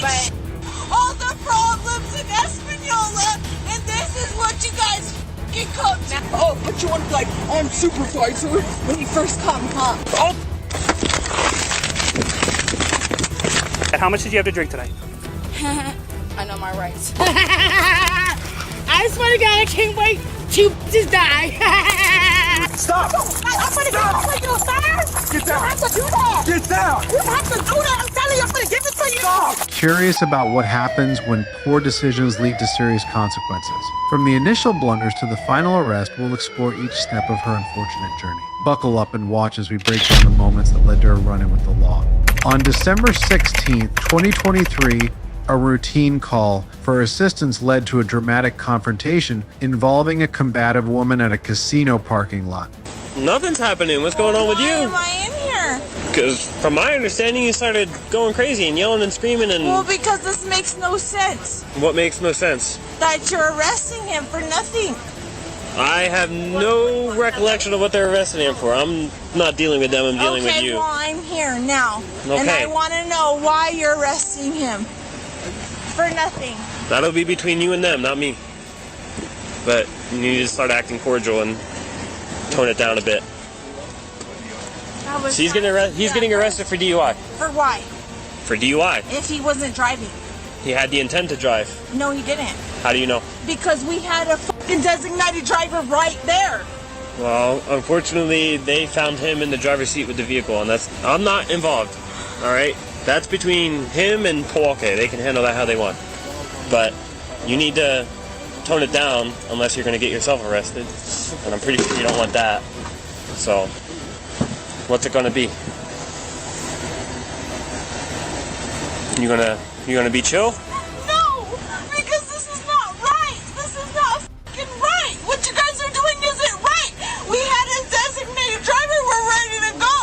but all the problems in Espanola, and this is what you guys f***ing come to. Oh, but you want to like, I'm supervisor when you first come, huh? Oh. How much did you have to drink tonight? I know my rights. I swear to God, I can't wait to die. Stop! I'm gonna give it to you, sir. Get down! You have to do that. Get down! You have to do that. I'm telling you, I'm gonna give it to you. Stop! Curious about what happens when poor decisions lead to serious consequences. From the initial blunders to the final arrest, we'll explore each step of her unfortunate journey. Buckle up and watch as we break down the moments that led to her run-in with the law. On December 16th, 2023, a routine call for assistance led to a dramatic confrontation involving a combative woman at a casino parking lot. Nothing's happening. What's going on with Why you? am I in here? Because from my understanding, you started going crazy and yelling and screaming and... Well, because this makes no sense. What makes no sense? That you're arresting him for nothing. I have no recollection of what they're arresting him for. I'm not dealing with them. I'm dealing with you. Okay, well, I'm here now. Okay. And I want to know why you're arresting him. For nothing. That'll be between you and them, not me. But you need to start acting cordial and tone it down a bit. That was So he's getting arrested for DUI. For why? For DUI. If he wasn't driving. He had the intent to drive. No, he didn't. How do you know? Because we had a fucking designated driver right there. Well, unfortunately, they found him in the driver's seat with the vehicle, and I'm not involved. All right, that's between him and Powalke. They can handle that how they want. But you need to tone it down, unless you're going to get yourself arrested, and I'm pretty sure you don't want that. So, what's it going to be? You gonna be chill? No, because this is not right. This is not fucking right. What you guys are doing isn't right. We had a designated driver. We're ready to go.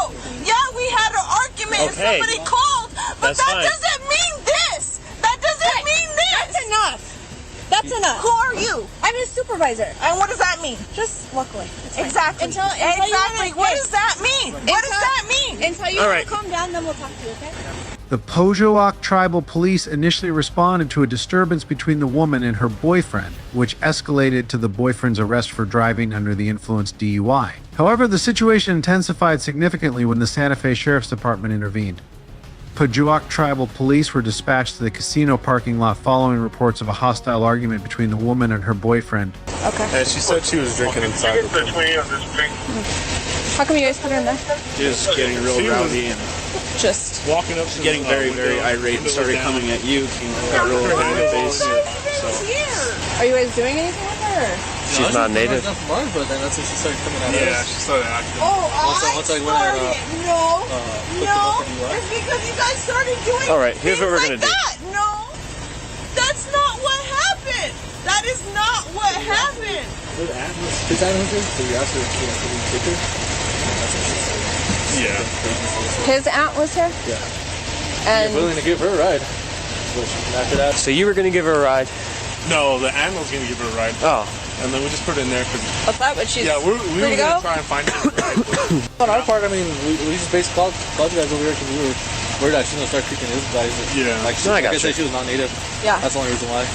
Yeah, we had an argument. Okay. Somebody called, but That's that fine. doesn't mean this. That doesn't mean this. That's enough. That's enough. Who are you? I'm his supervisor. And what does that mean? Just walk away. It's fine. Exactly. Until exactly. you What does that mean? What does that mean? Until you All right. calm down, then we'll talk to you, okay? The Pojoac tribal police initially responded to a disturbance between the woman and her boyfriend, which escalated to the boyfriend's arrest for driving under the influence DUI. However, the situation intensified significantly when the Santa Fe Sheriff's Department intervened. Pojoac tribal police were dispatched to the casino parking lot following reports of a hostile argument between the woman and her boyfriend. Okay. And she said she was drinking inside the pool. How come you guys put her in there? Just getting real rowdy and Just walking up, getting very, very irate and started coming at you. Got real in my face. Are you guys doing anything with her? She's not native. But then that's when she started coming at us. Yeah, she started acting. Oh, Once I went at No, it's because you guys started doing All right, here's what we're things gonna like that. No, that's not what happened. That is not what happened. His animals, so you asked her if she wants to be a picture? That's what she said. Yeah. His aunt was here? Yeah. And You're willing to give her a ride. But after that, So you were gonna give her a ride? no, the animal's gonna give her a ride. Oh. And then we just put it in there because what's that? But she's we were free to gonna go? try and find her a ride. On our part, I mean, we just basically called you guys over here because we were worried that she's gonna start creeping his guys. Yeah. Like, No, I got like I said, you. she was non-native. Yeah. That's the only reason why.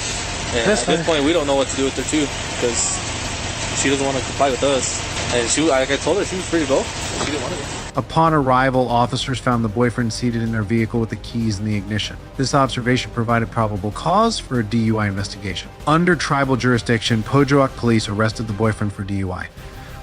And at this point, we don't know what to do with her too because she doesn't want to comply with us. And like I told her, she was free to go. She didn't want to go. Upon arrival, officers found the boyfriend seated in their vehicle with the keys in the ignition. This observation provided probable cause for a DUI investigation. Under tribal jurisdiction, Pojoac police arrested the boyfriend for DUI,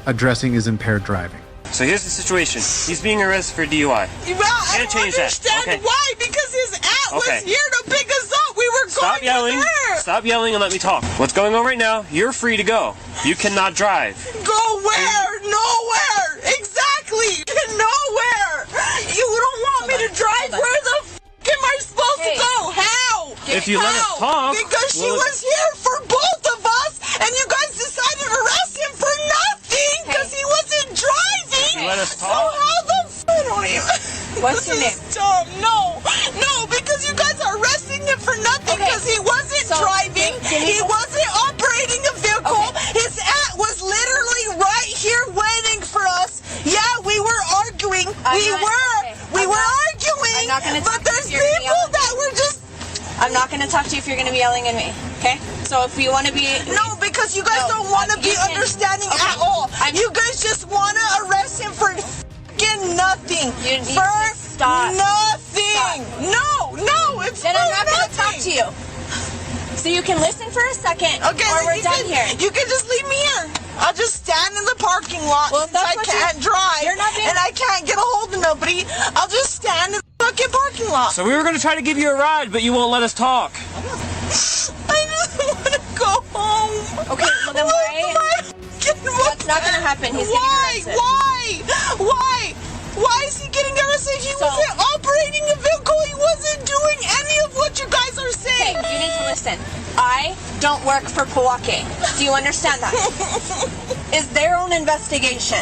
addressing his impaired driving. So here's the situation. He's being arrested for DUI. Well, I Can't don't change that. understand Okay. why. Because his aunt was Okay. here to pick us up. We were Stop going yelling. with her. Stop yelling and let me talk. What's going on right now? You're free to go. You cannot drive. Go where? Nowhere. Exactly. Nowhere. You don't want me to drive? Where the f*** am I supposed to go? How? If you let us talk, Because she we'll- was here for both of us, and you guys decided to arrest him for nothing because he wasn't driving. If you let us So talk. how the f*** I don't even. What's your This name? is dumb. No, because you guys are arresting him for nothing Okay. because he wasn't So, driving. give me He some- wasn't operating a vehicle. Okay. His aunt was literally right here waiting for us. Yeah, we were arguing. I'm We not- were okay. I'm arguing. not gonna But talk there's to you. You're people yelling. that were just. I'm not going to talk to you if you're going to be yelling at me, okay? So if you want to be... No, because you guys don't want to be understanding at all. You guys just want to arrest him for fucking nothing. You need for to stop. nothing. Stop. No, it's Then for I'm not going to nothing. talk to you. So you can listen for a second, Okay, or then we're you done can, here. You can just leave me here. I'll just stand in the parking lot Well, since that's I what can't drive you're not being- and I can't get a hold of nobody. I'll just stand in the fucking parking lot. So we were gonna try to give you a ride, but you won't let us talk. I just want to go home. Okay, well then why? That's not going to happen. He's getting arrested. Why is he getting arrested? He wasn't operating a vehicle. He wasn't doing any of what you guys are saying. Okay, you need to listen. I don't work for Milwaukee. Do you understand that? It's their own investigation.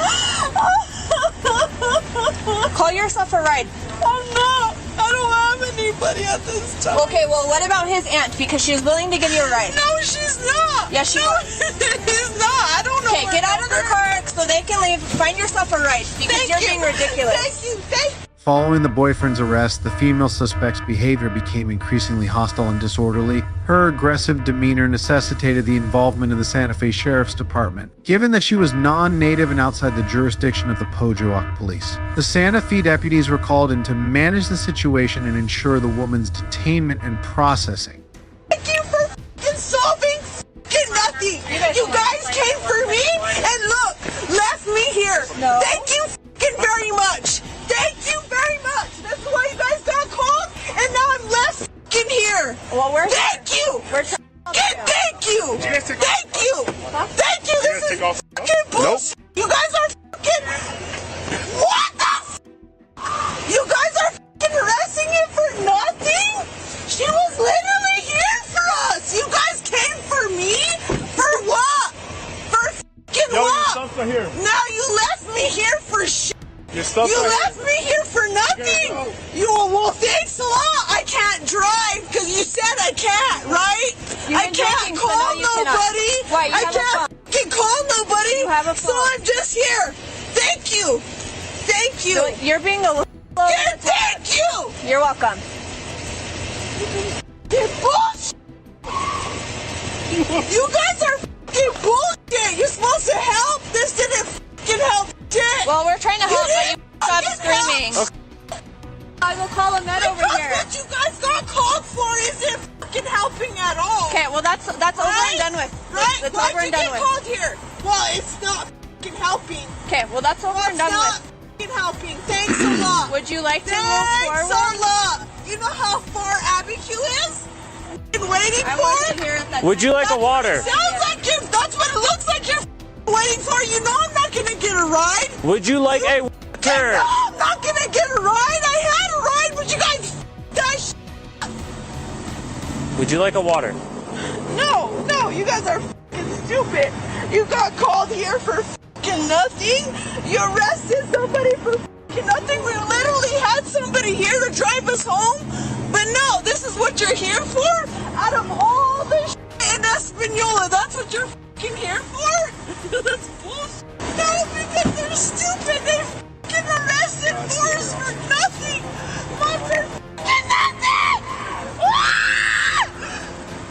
Call yourself a ride. I'm not. I don't have anybody at this time. Okay, well, what about his aunt? Because she's willing to give you a ride. No, she's not. Yes, she is. She's not. I don't know. Okay, get out of the car so they can leave. Find yourself a ride because you're being ridiculous. Thank you. Following the boyfriend's arrest, the female suspect's behavior became increasingly hostile and disorderly. Her aggressive demeanor necessitated the involvement of the Santa Fe Sheriff's Department, given that she was non-native and outside the jurisdiction of the Pojoac Police. The Santa Fe deputies were called in to manage the situation and ensure the woman's detainment and processing. Thank you for solving nothing. You guys came for me and look, left me here. No. Thank you very much. Thank you very much. That's why you guys got called, and now I'm left here. Well, we're Thank you. We're trying to help you. Thank you. Thank you. Thank you. This is fucking bullshit. You guys are fucking... What the f***? You guys are fucking arresting him for nothing? She was literally here for us. You guys came for me? For what? For fucking what? Here. Now you left me here for shit. Your stuff You left me here for nothing. Well, thanks a lot. I can't drive because you said I can't, right? You've I been can't drinking, so call now you cannot. nobody. Why? You I have a can't phone. fucking call nobody. You have a So phone. I'm just here. Thank you. Thank you. So you're being a little... Yeah, thank you. You're welcome. Fucking bullshit. You guys are fucking bullshit. You're supposed to help. This didn't fucking help shit. Well, we're trying to help, but you stop fucking screaming. help. I will call a med over Because here. what you guys got called for isn't fucking helping at all. Okay, well that's over and done with. Right? That's Why'd over you and done get with. called here? Well, it's not fucking helping. Okay, well that's over Well, and it's done not with. fucking helping. Thanks a lot. Would you like to move Thanks forward? a lot. You know how far Abiquiu is? Been waiting I for wasn't it? here at that Would you like a water? Sounds like you. That's what it looks like you're waiting for. You know I'm not gonna get a ride. Would you like a No, water? I'm not gonna get a ride. I had a ride, but you guys that Would you like a water? No, you guys are fucking stupid. You got called here for fucking nothing. You arrested somebody for fucking nothing. We literally had somebody here to drive us home. But no, this is what you're here for? Out of all the shit in Espanola, that's what you're fucking here for? That's bullshit. No, because they're stupid. They fucking arrested us for nothing. Not for fucking nothing. Ah!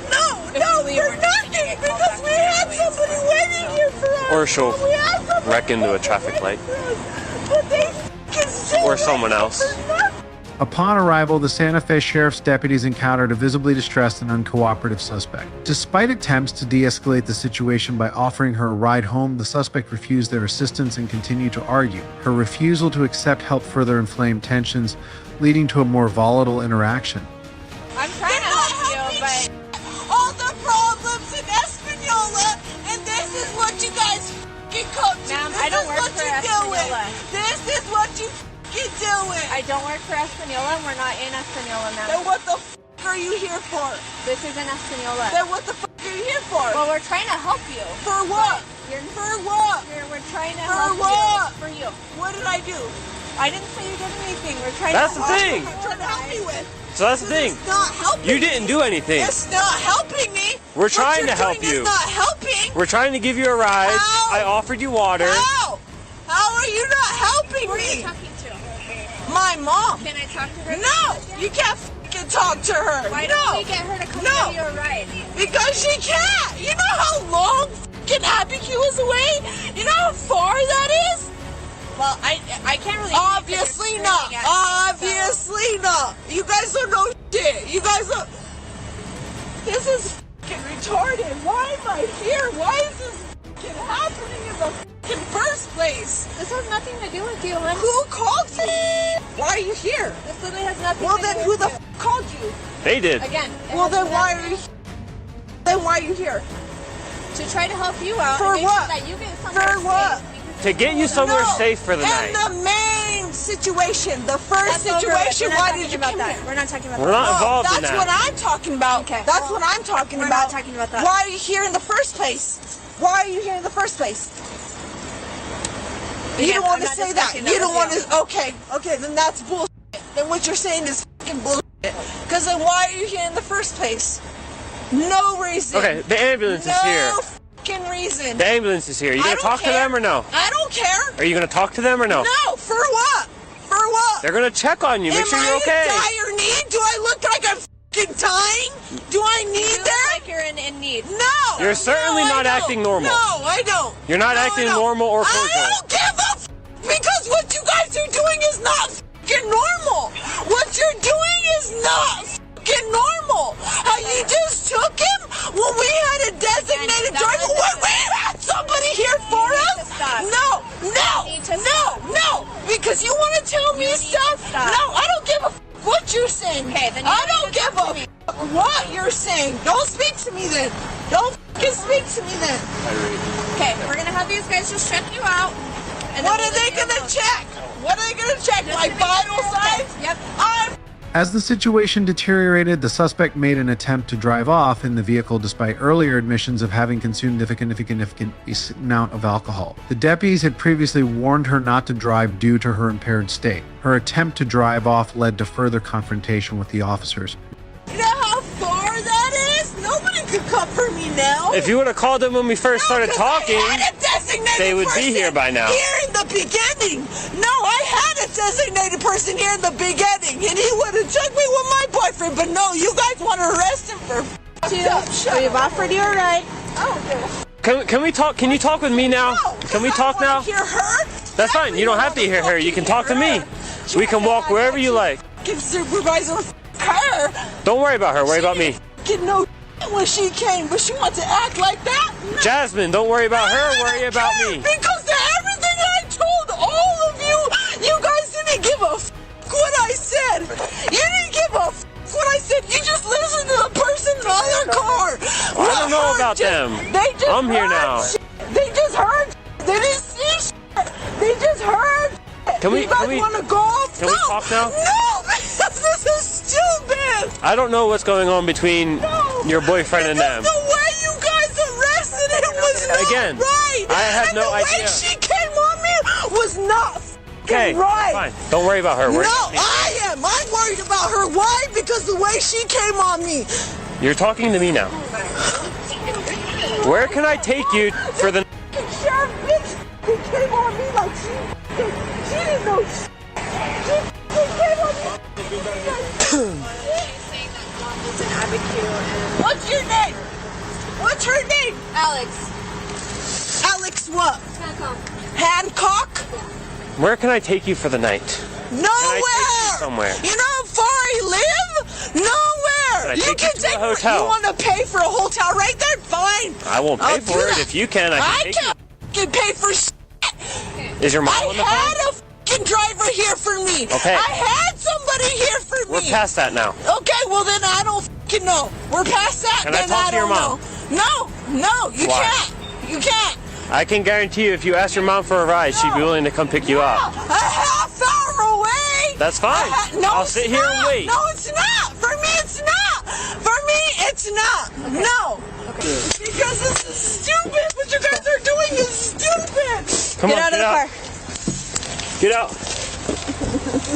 No, for nothing. Because we had somebody waiting here for us. Or she'll We had somebody wreck into a waiting traffic here light. for us. But they fucking still Or someone else. for nothing. Upon arrival, the Santa Fe Sheriff's deputies encountered a visibly distressed and uncooperative suspect. Despite attempts to de-escalate the situation by offering her a ride home, the suspect refused their assistance and continued to argue. Her refusal to accept helped further inflame tensions, leading to a more volatile interaction. I'm trying to help you, but all the problems in Espanola, and this is what you guys fucking come to. Ma'am, This I don't is work what for you're Espanola. doing. This is what you fucking doing. I don't work for Espanola and we're not in Espanola, Then ma'am. what the are you here for? This isn't Espanola. Then what the are you here for? Well, we're trying to help you. For what? You're, For what? we're trying to For help what? you. For you. What did I do? I didn't say you did anything. We're trying That's to the help thing. you. You're trying to help me with. So that's the thing. It's not helping. You didn't do anything. It's not helping me. We're What trying you're to help doing you. Is not helping. We're trying to give you a ride. How? I offered you water. How? How are you not helping Who are you me? talking to? My mom. Can I talk to her? No, you can't fucking talk to her. Why don't we get her to come give you a ride? Because she can't. You know how long fucking Abigail is away? You know how far that is? Well, I can't really. Obviously not. Obviously not. You guys don't know shit. You guys don't. This is fucking retarded. Why am I here? Why is this fucking happening in the fucking first place? This has nothing to do with you, hon. Who called you? Why are you here? This literally has nothing Well, to then do who with the you. called you? They did. Again. Well, then why are you? Then why are you here? To try to help you out. For and make what? Sure that you get somewhere For what? safe. To get you somewhere No, safe for the night. And the main situation, the first That's over with. situation, We're not why talking did you about come that? here? We're not talking about We're that. not involved in That's that. what I'm talking about. Okay. That's Well, what I'm talking we're about. not talking about that. Why are you here in the first place? Why are you here in the first place? You Again, don't want I'm to not say that. discussing You that don't want with to. Okay, then that's bullshit. Then what you're saying is fucking bullshit. Because then why are you here in the first place? No reason. Okay, the ambulance is here. No fucking reason. The ambulance is here. Are you I gonna don't talk to care. them or no? I don't care. Are you gonna talk to them or no? No, for what? For what? They're gonna check on you. Make sure you're Am okay. I in dire need? Do I look like I'm fucking dying? Do I You need look that? like you're in need. No. You're certainly No, I not don't. acting normal. No, I don't. You're not No, I acting don't. normal or cordial. I don't give a because what you guys are doing is not fucking normal. What you're doing is not fucking normal. How you just took him when we had a designated That driver. wasn't- When we had somebody here for need us. to stop. No, You need to stop. no. Because you want to tell me You need stuff. to stop. No, I don't give a what you're saying. Okay, then you I don't don't need to give talk a to me. what you're saying. Don't speak to me then. Don't fucking speak to me then. Okay, we're gonna have these guys just check you out. And What then are they we'll leave you gonna alone. check? What are they gonna check? Just My to make sure vital you're okay. signs? Yep. As the situation deteriorated, the suspect made an attempt to drive off in the vehicle despite earlier admissions of having consumed a significant amount of alcohol. The deputies had previously warned her not to drive due to her impaired state. Her attempt to drive off led to further confrontation with the officers. You know how far that is? Nobody could cover me now. If you would have called them when we first started talking, I had a designated they would be person here by now. Here in the beginning. No, I had a designated person here in the beginning, and he would have took me with my boyfriend. But no, you guys want to arrest him for We've offered you a ride. I don't give a can we talk? Can you talk with me now? No, Can we 'cause talk I now? wanna hear her. That's fine. You don't have to hear her. You can talk to me. We can walk wherever you like. Can supervise her. Don't worry about her. Worry about me. Get no when she came, but she wants to act like that. No. Jasmine, don't worry about her. I Worry don't about care, me. Because everything I told all of you, you guys didn't give a what I said. You didn't give a what I said. You just listened to the person in the other car. I don't know about them. They just I'm here heard now. shit. They just heard. They didn't see shit. They just heard. Can we- You guys can we- want to go off? can we talk now? No, because this is stupid. I don't know what's going on between No. your boyfriend and Because them. the way you guys arrested him was not Again, right. I had and no the way idea. she came on me was not Okay, right. fine. Don't worry about her. No, Worry about me. I am. I'm worried about her. Why? Because the way she came on me. You're talking to me now. Where can I take you for the... Sheriff bitch, he came on me like she didn't know shit. She came on me. What's your name? What's her name? Alex. Alex what? Hancock? Where can I take you for the night? Nowhere. somewhere? You know how far I live? Nowhere. Can I You take can you to a take hotel? You want to pay for a hotel right there? Fine. I won't pay I'll for do it. that. If you can, I can take can't f***ing pay for shit. you. Is your mom I on the had phone? a f***ing driver here for me. Okay. I had somebody here for We're me. past that now. Okay, well then I don't f***ing know. We're past that. Can I then talk to your don't mom? know. No, you Why? can't. You can't. I can guarantee you if you ask your mom for a ride, she'd be willing to come pick you up. A half hour away. That's fine. No, I'll it's sit here and not. wait. No, it's not. For me, it's not. For me, it's not. No. Because this is stupid. What you guys are doing is stupid. Come on, Get out of the car. Get out.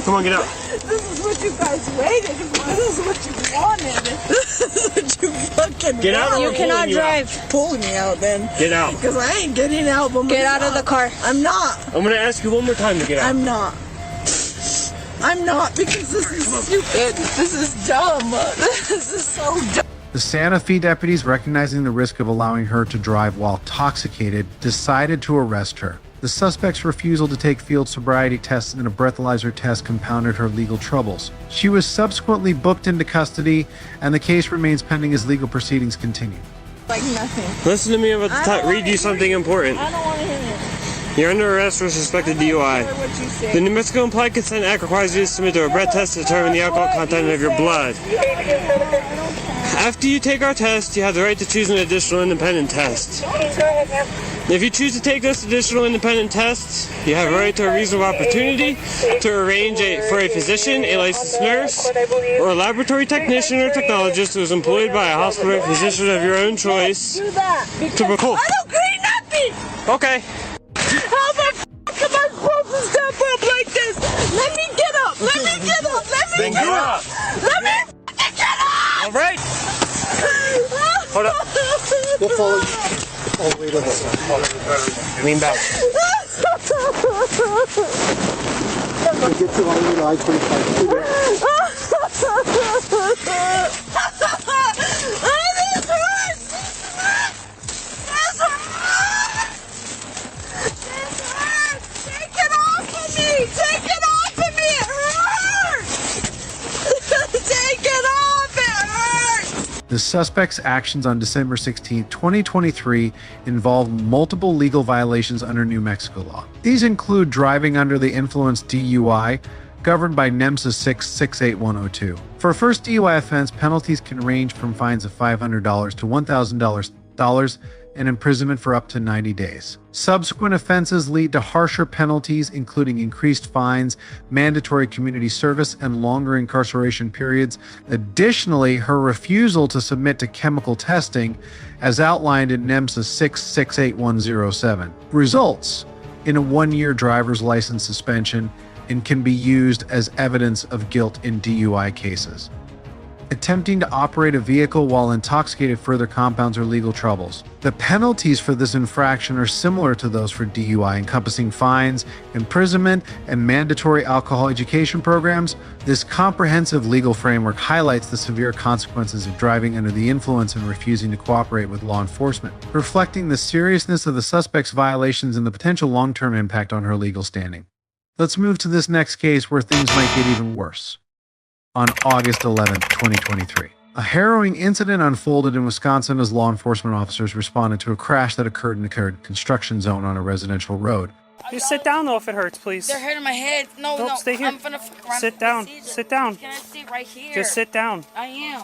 Come on, get out. This is what you guys waited for. This is what you wanted. This is what you fucking Get out or wanted. we're pulling you out. Pull me out then. Get out. Because I ain't getting out. But Get out of the car. I'm not. I'm going to ask you one more time to get out. I'm not. I'm not, because this is stupid. This is dumb. This is so dumb. The Santa Fe deputies, recognizing the risk of allowing her to drive while intoxicated, decided to arrest her. The suspect's refusal to take field sobriety tests and a breathalyzer test compounded her legal troubles. She was subsequently booked into custody, and the case remains pending as legal proceedings continue. Like nothing. Listen to me. I'm about to read you something important. I don't want to hear it. You're under arrest for suspected DUI. What you say. The New Mexico Implied Consent Act requires you to submit to a breath test to determine the alcohol content of your blood. After you take our test, you have the right to choose an additional independent test. If you choose to take this additional independent test, you have a right to a reasonable opportunity to arrange for a physician, a licensed nurse, or a laboratory technician or technologist who is employed by a hospital or physician of your own choice. Do that. To record. I don't agree nothing. Okay. How the f*** am I supposed to step up like this? Let me get up. Let me get up. Let me Then get get up. up. Let me f***ing get up. All right. Hold up. We'll follow you all the way to the Lean back. We'll get to I-25. Take it off of me! Take it off of me! It hurts! Take it off! It hurts! The suspect's actions on December 16, 2023 involved multiple legal violations under New Mexico law. These include driving under the influence DUI, governed by NEMSA 66102. For a first DUI offense, penalties can range from fines of $500 to $1,000 and imprisonment for up to 90 days. Subsequent offenses lead to harsher penalties, including increased fines, mandatory community service, and longer incarceration periods. Additionally, her refusal to submit to chemical testing, as outlined in NEMSA 66107, results in a 1-year driver's license suspension and can be used as evidence of guilt in DUI cases. Attempting to operate a vehicle while intoxicated further compounds her legal troubles. The penalties for this infraction are similar to those for DUI, encompassing fines, imprisonment, and mandatory alcohol education programs. This comprehensive legal framework highlights the severe consequences of driving under the influence and refusing to cooperate with law enforcement, reflecting the seriousness of the suspect's violations and the potential long-term impact on her legal standing. Let's move to this next case where things might get even worse. On August 11, 2023. A harrowing incident unfolded in Wisconsin as law enforcement officers responded to a crash that occurred in a construction zone on a residential road. Just sit down though if it hurts, please. They're hurting my head. No, Nope, no. stay here. I'm gonna fuck around. Sit down. Sit down. Can I sit right here? Just sit down. I am.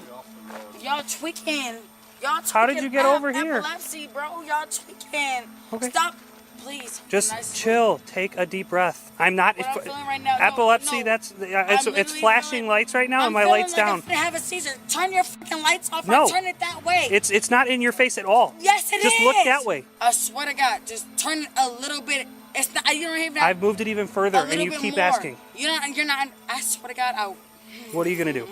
Y'all tweaking. Y'all tweaking. How did you get over here? Epilepsy, bro. Y'all tweaking. Okay. Stop, please. Just Nice. chill. Take a deep breath. I'm not. What I'm feeling right now, epilepsy. no. It's literally flashing feeling- lights right now, I'm and my feeling lights like down. I'm gonna have a seizure. Turn your fucking lights off. No. Or turn it that way. It's not in your face at all. Yes, it is. Just look that way. I swear to God, just turn it a little bit. It's not. You don't even. I've moved it even further, a and little you bit keep more. asking. You're not. I swear to God, What are you gonna do?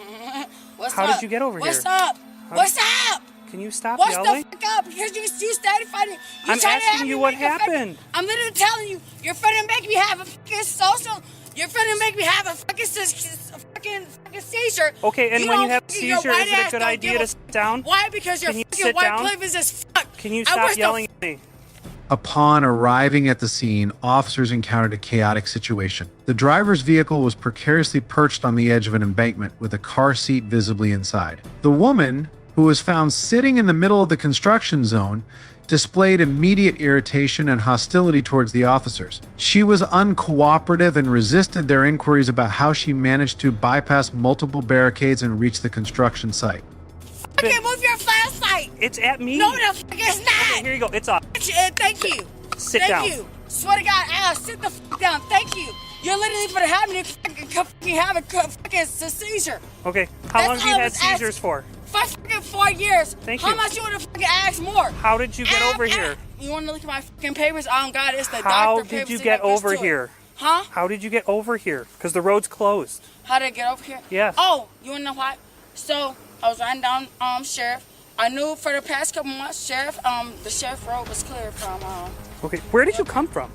What's How up? did you get over What's here? up? What's up? Can you stop What's yelling? the fuck up? Because you started fighting. I'm asking you what happened. I'm literally telling you, you're finna make me have a fucking social. You're finna make me have a fucking seizure. Okay, and when you have a your seizure, white is it a ass good don't idea give to sit down? Why? Because your Can you fucking sit white down? privilege as fuck. Can you I stop wish the yelling at me? Upon arriving at the scene, officers encountered a chaotic situation. The driver's vehicle was precariously perched on the edge of an embankment with a car seat visibly inside. The woman, who was found sitting in the middle of the construction zone, displayed immediate irritation and hostility towards the officers. She was uncooperative and resisted their inquiries about how she managed to bypass multiple barricades and reach the construction site. Okay, move your flashlight. It's at me. No, the fuck it's not. Here you go. It's off. Thank you. Sit Thank down. you. Swear to God, Al, sit the fuck down. Thank you. You're literally gonna have me fucking have a fucking seizure. Okay. How That's long have you all I had was asking. seizures for? For fucking 4 years. Thank How you. much you wanna fucking ask more? How did you get over here? You wanna look at my fucking papers? Oh God, it's the How doctor papers. did you that get got over used to it. here? Huh? How did you get over here? Because the road's closed. How did I get over here? Yes. Oh, you wanna know why? So I was riding down Sheriff. I knew for the past couple months, the Sheriff Road was clear from Okay. Where did you come from?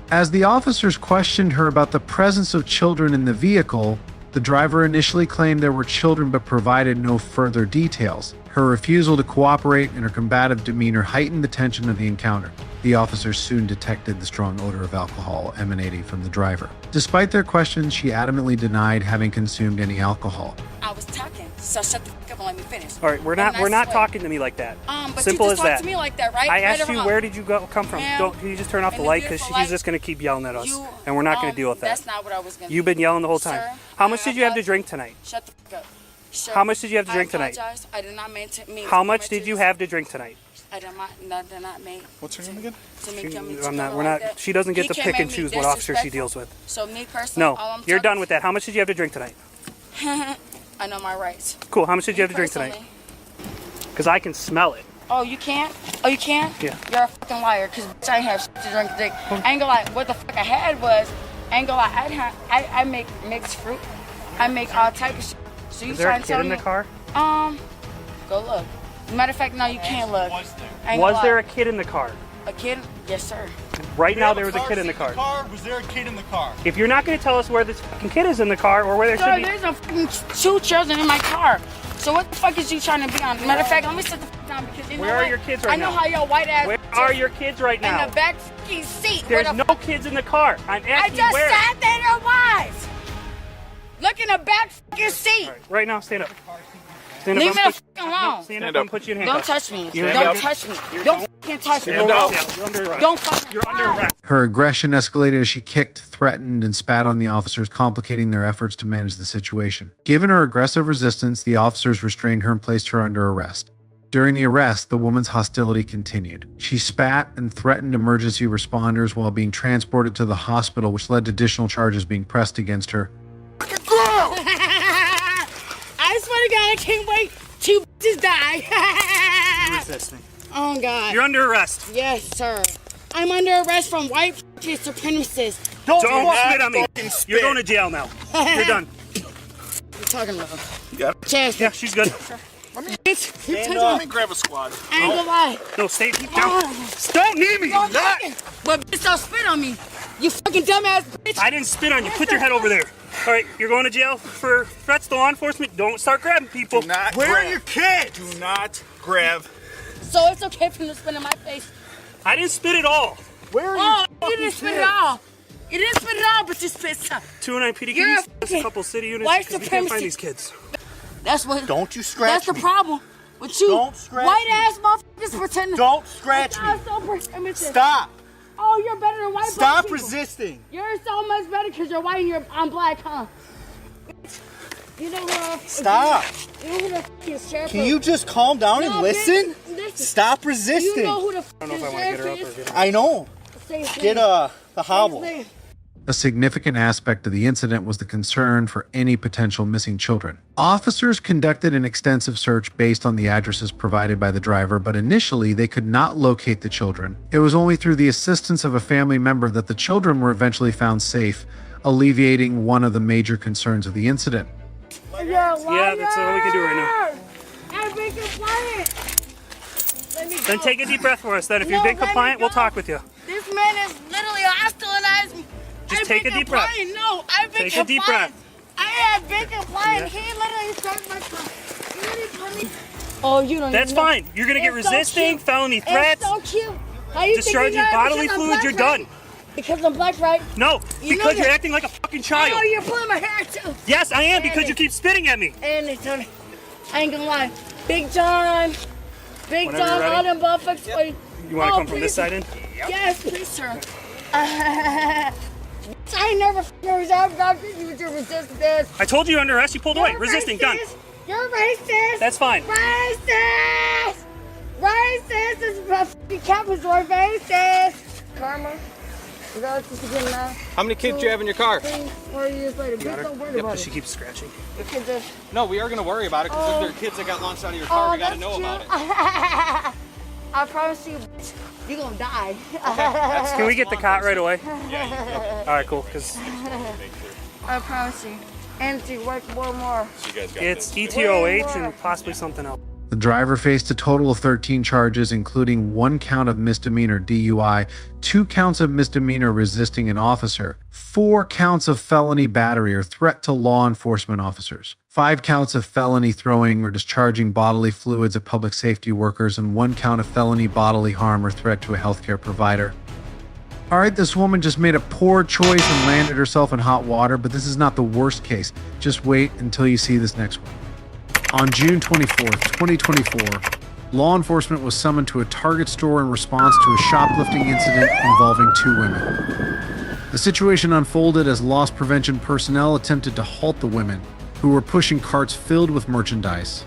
As the officers questioned her about the presence of children in the vehicle, the driver initially claimed there were children but provided no further details. Her refusal to cooperate and her combative demeanor heightened the tension of the encounter. The officers soon detected the strong odor of alcohol emanating from the driver. Despite their questions, she adamantly denied having consumed any alcohol. I was talking, so shut the fuck up and let me finish. All right, we're not talking to me like that. But Simple you as just that. talked to me like that, right? I Right asked or you wrong? where did you come from? Ma'am, Can you just turn off the in the light because beautiful he's just light, going to keep yelling at us, You, and we're not going to deal with that. That's not what I was going to do. You've been yelling the whole time. Sir, How much I did you have to apologize. drink tonight? Shut the fuck up. Sir, How much did you have to drink tonight? I apologize. I did not mean to mean. How much did you have to drink tonight? I did not mean. What's her name again? To make me I'm not. feel We're like not. that. She doesn't get He to can't pick make and me choose what officer she disrespectful. deals with. So me personally, No, all I'm you're telling done with that. How much did you have to drink tonight? I know my rights. Cool. How much did you have Me to drink tonight? personally- Because I can smell it. Oh, you can't? Oh, you can't? Yeah. You're a fucking liar, because I ain't have shit to drink today. I ain't gonna lie, what the fuck I had was, I ain't gonna lie, I make mixed fruit. I make all type of shit. So you Is there a trying to kid tell in me? the car? Go look. Matter of fact, no, you can't look. Was there a kid in the car? a kid? Yes, sir. Right now there was a kid in the car. Was there a kid in the car? If you're not going to tell us where this fucking kid is in the car or where there Sir, should be... there's a fucking 2 children in my car. So what the fuck is you trying to be on? Matter of fact, let me sit the fuck down because you know Where are what? your kids right now? I know how your white ass Where are your kids right now? in the back fucking seat. There's where the no kids in the car. I'm I asking just where. sat there there was. Look in the back fucking seat. Right now, stand up. Stand Leave up. me I'm the fuck alone. Stand up. I'm put you in Don't handcuffs. touch me. You're Don't under- touch me. Don't fucking touch me. You're under arrest. Don't fucking. You're under arrest. Her aggression escalated as she kicked, threatened, and spat on the officers, complicating their efforts to manage the situation. Given her aggressive resistance, the officers restrained her and placed her under arrest. During the arrest, the woman's hostility continued. She spat and threatened emergency responders while being transported to the hospital, which led to additional charges being pressed against her. I swear to God, I can't wait to just die. You're resisting. Oh God. You're under arrest. Yes, sir. I'm under arrest from white fucking supremacists. Don't spit on me. You're going to jail now. You're done. What are you talking about? Yeah. Chance. Yeah, she's good. Let me grab a squad. I ain't gonna lie. No, stay down. Don't need me. Don't but bitch, don't spit on me. You fucking dumbass bitch. I didn't spit on you. Put your head over there. All right, you're going to jail for threats to law enforcement. Don't start grabbing people. Where are your kids? Do not grab. So it's okay for them to spit in my face. I didn't spit at all. Where are Oh, you didn't spit at all. You didn't spit at all, but you spit some. 209 PD, can You're you a send us a fucking couple city units? white Because we can't supremacist. find these kids. That's what. Don't you scratch That's the me. problem with you. Don't scratch white me. ass motherfuckers pretending. Don't scratch I'm me. so primitive. Stop. Oh, you're better than white black Stop people. resisting. You're so much better because you're white and I'm black, huh? You know what? Stop. You know who the fucking sheriff Can is? you just calm down and No, listen? bitch, listen. Stop You resisting. know who the I don't know if I want to get her up or sheriff get is? her. I know. Say his Get name. the hobble. Say his name. A significant aspect of the incident was the concern for any potential missing children. Officers conducted an extensive search based on the addresses provided by the driver, but initially they could not locate the children. It was only through the assistance of a family member that the children were eventually found safe, alleviating one of the major concerns of the incident. Yeah, that's all we can do right now. I've been compliant. Let me go. Then take a deep breath for us. Then if No, you've been let me compliant, we'll go. talk with you. This man is literally hostilized me. Just I've take been a deep breath. compliant. No, I've been Take a deep compliant. breath. I have been compliant. Yeah. He literally started my car. He literally put me. Oh, you don't. That's even know. fine. You're going to get It's so resisting, cute. felony threats, It's so cute. How you think discharging you're not bodily because I'm fluids, black, you're right? done. Because I'm black, right? No, You know because you're you're- acting like a fucking child. Oh, you're pulling my hair too. Yes, I am, because you keep spitting at me. And it's on. I ain't gonna lie. Big John. Big Whenever John, you're all ready. them buffets. Yep. You want to come from this side in? Yes, please, sir. I ain't never reserved doctor. You would resist this. I told you you're under arrest. You pulled away. You're Resisting. Done. racist. You're racist. That's fine. Racist. Racist. This is a fucking campus or racist. Karma. You got this again now. How many kids do you have in your car? 3, 4 years later. Bitch, don't worry about She it. keeps scratching. The kids are- No, we are gonna worry about it because if there are kids that got launched out of your car, we gotta that's know cute. about it. I promise you, bitch, you're gonna die. Can we get the cot right away? All right, cool. Because I promise you. And to work more. it's ETOH and possibly something else. The driver faced a total of 13 charges, including 1 count of misdemeanor DUI, 2 counts of misdemeanor resisting an officer, 4 counts of felony battery or threat to law enforcement officers, 5 counts of felony throwing or discharging bodily fluids at public safety workers, and 1 count of felony bodily harm or threat to a healthcare provider. Alright, this woman just made a poor choice and landed herself in hot water, but this is not the worst case. Just wait until you see this next one. On June 24th, 2024, law enforcement was summoned to a Target store in response to a shoplifting incident involving 2 women. The situation unfolded as loss prevention personnel attempted to halt the women, who were pushing carts filled with merchandise.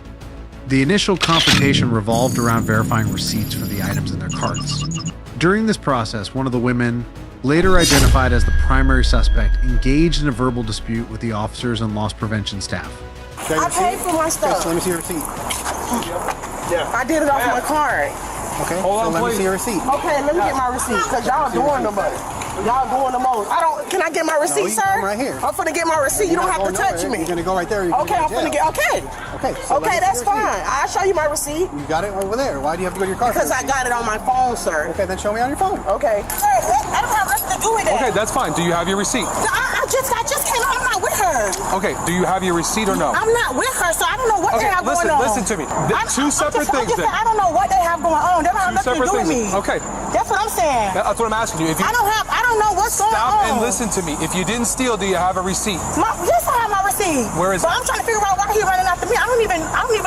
The initial confrontation revolved around verifying receipts for the items in their carts. During this process, one of the women, later identified as the primary suspect, engaged in a verbal dispute with the officers and loss prevention staff. I paid for my stuff. Let me see your receipt. Yeah. I did it off my card. Okay, so let me see your receipt. Okay, let me get my receipt, because y'all doing the most. Y'all doing the most. Can I get my receipt, you sir? come right here. I'm finna get my receipt. You don't have to touch me. You're gonna go right there. Okay, I'm finna get, okay. Okay, so Okay, that's fine. I'll show you my receipt. You got it over there. Why do you have to go to your car? Because I got it on my phone, sir. Okay, then show me on your phone. Okay. Sir, I don't have nothing to do with that. Okay, that's fine. Do you have your receipt? I just came out. I'm not with her. Okay, do you have your receipt or no? I'm not with her, so I don't know what they have going on. Listen to me. Two separate things then. I don't know what they have going on. They don't have nothing to do with me. Okay. That's what I'm saying. That's what I'm asking you. I don't know what's going on. Stop and listen to me. If you didn't steal, do you have a receipt? Yes, I have my receipt. Where is it? But I'm trying to figure out why he's running after me. I don't even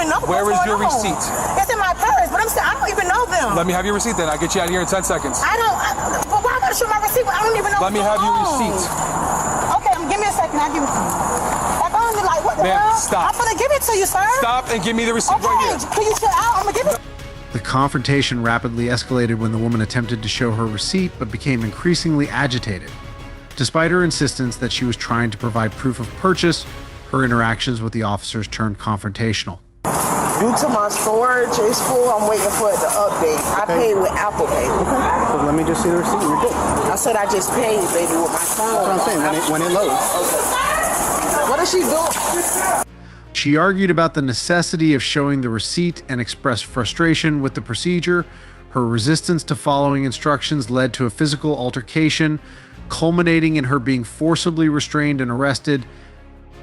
know Where is your what's going receipt? on. It's in my purse, but I don't even know them. Let me have your receipt then. I'll get you out of here in 10 seconds. But why am I show my receipt? I don't even know Let me have your receipt. Okay, give me a second. I'll give it to you. Like, what the hell? Stop. I'm gonna give it to you, sir. Stop and give me the receipt right here. Can you chill out? I'm gonna give it. The confrontation rapidly escalated when the woman attempted to show her receipt but became increasingly agitated. Despite her insistence that she was trying to provide proof of purchase, her interactions with the officers turned confrontational. Due to my storage is full, I'm waiting for it to update. I paid with Apple Pay. Okay, so let me just see the receipt. You're good. I said I just paid, baby, with my phone. That's what I'm saying, when it loads. Okay. What is she doing? She argued about the necessity of showing the receipt and expressed frustration with the procedure. Her resistance to following instructions led to a physical altercation, culminating in her being forcibly restrained and arrested.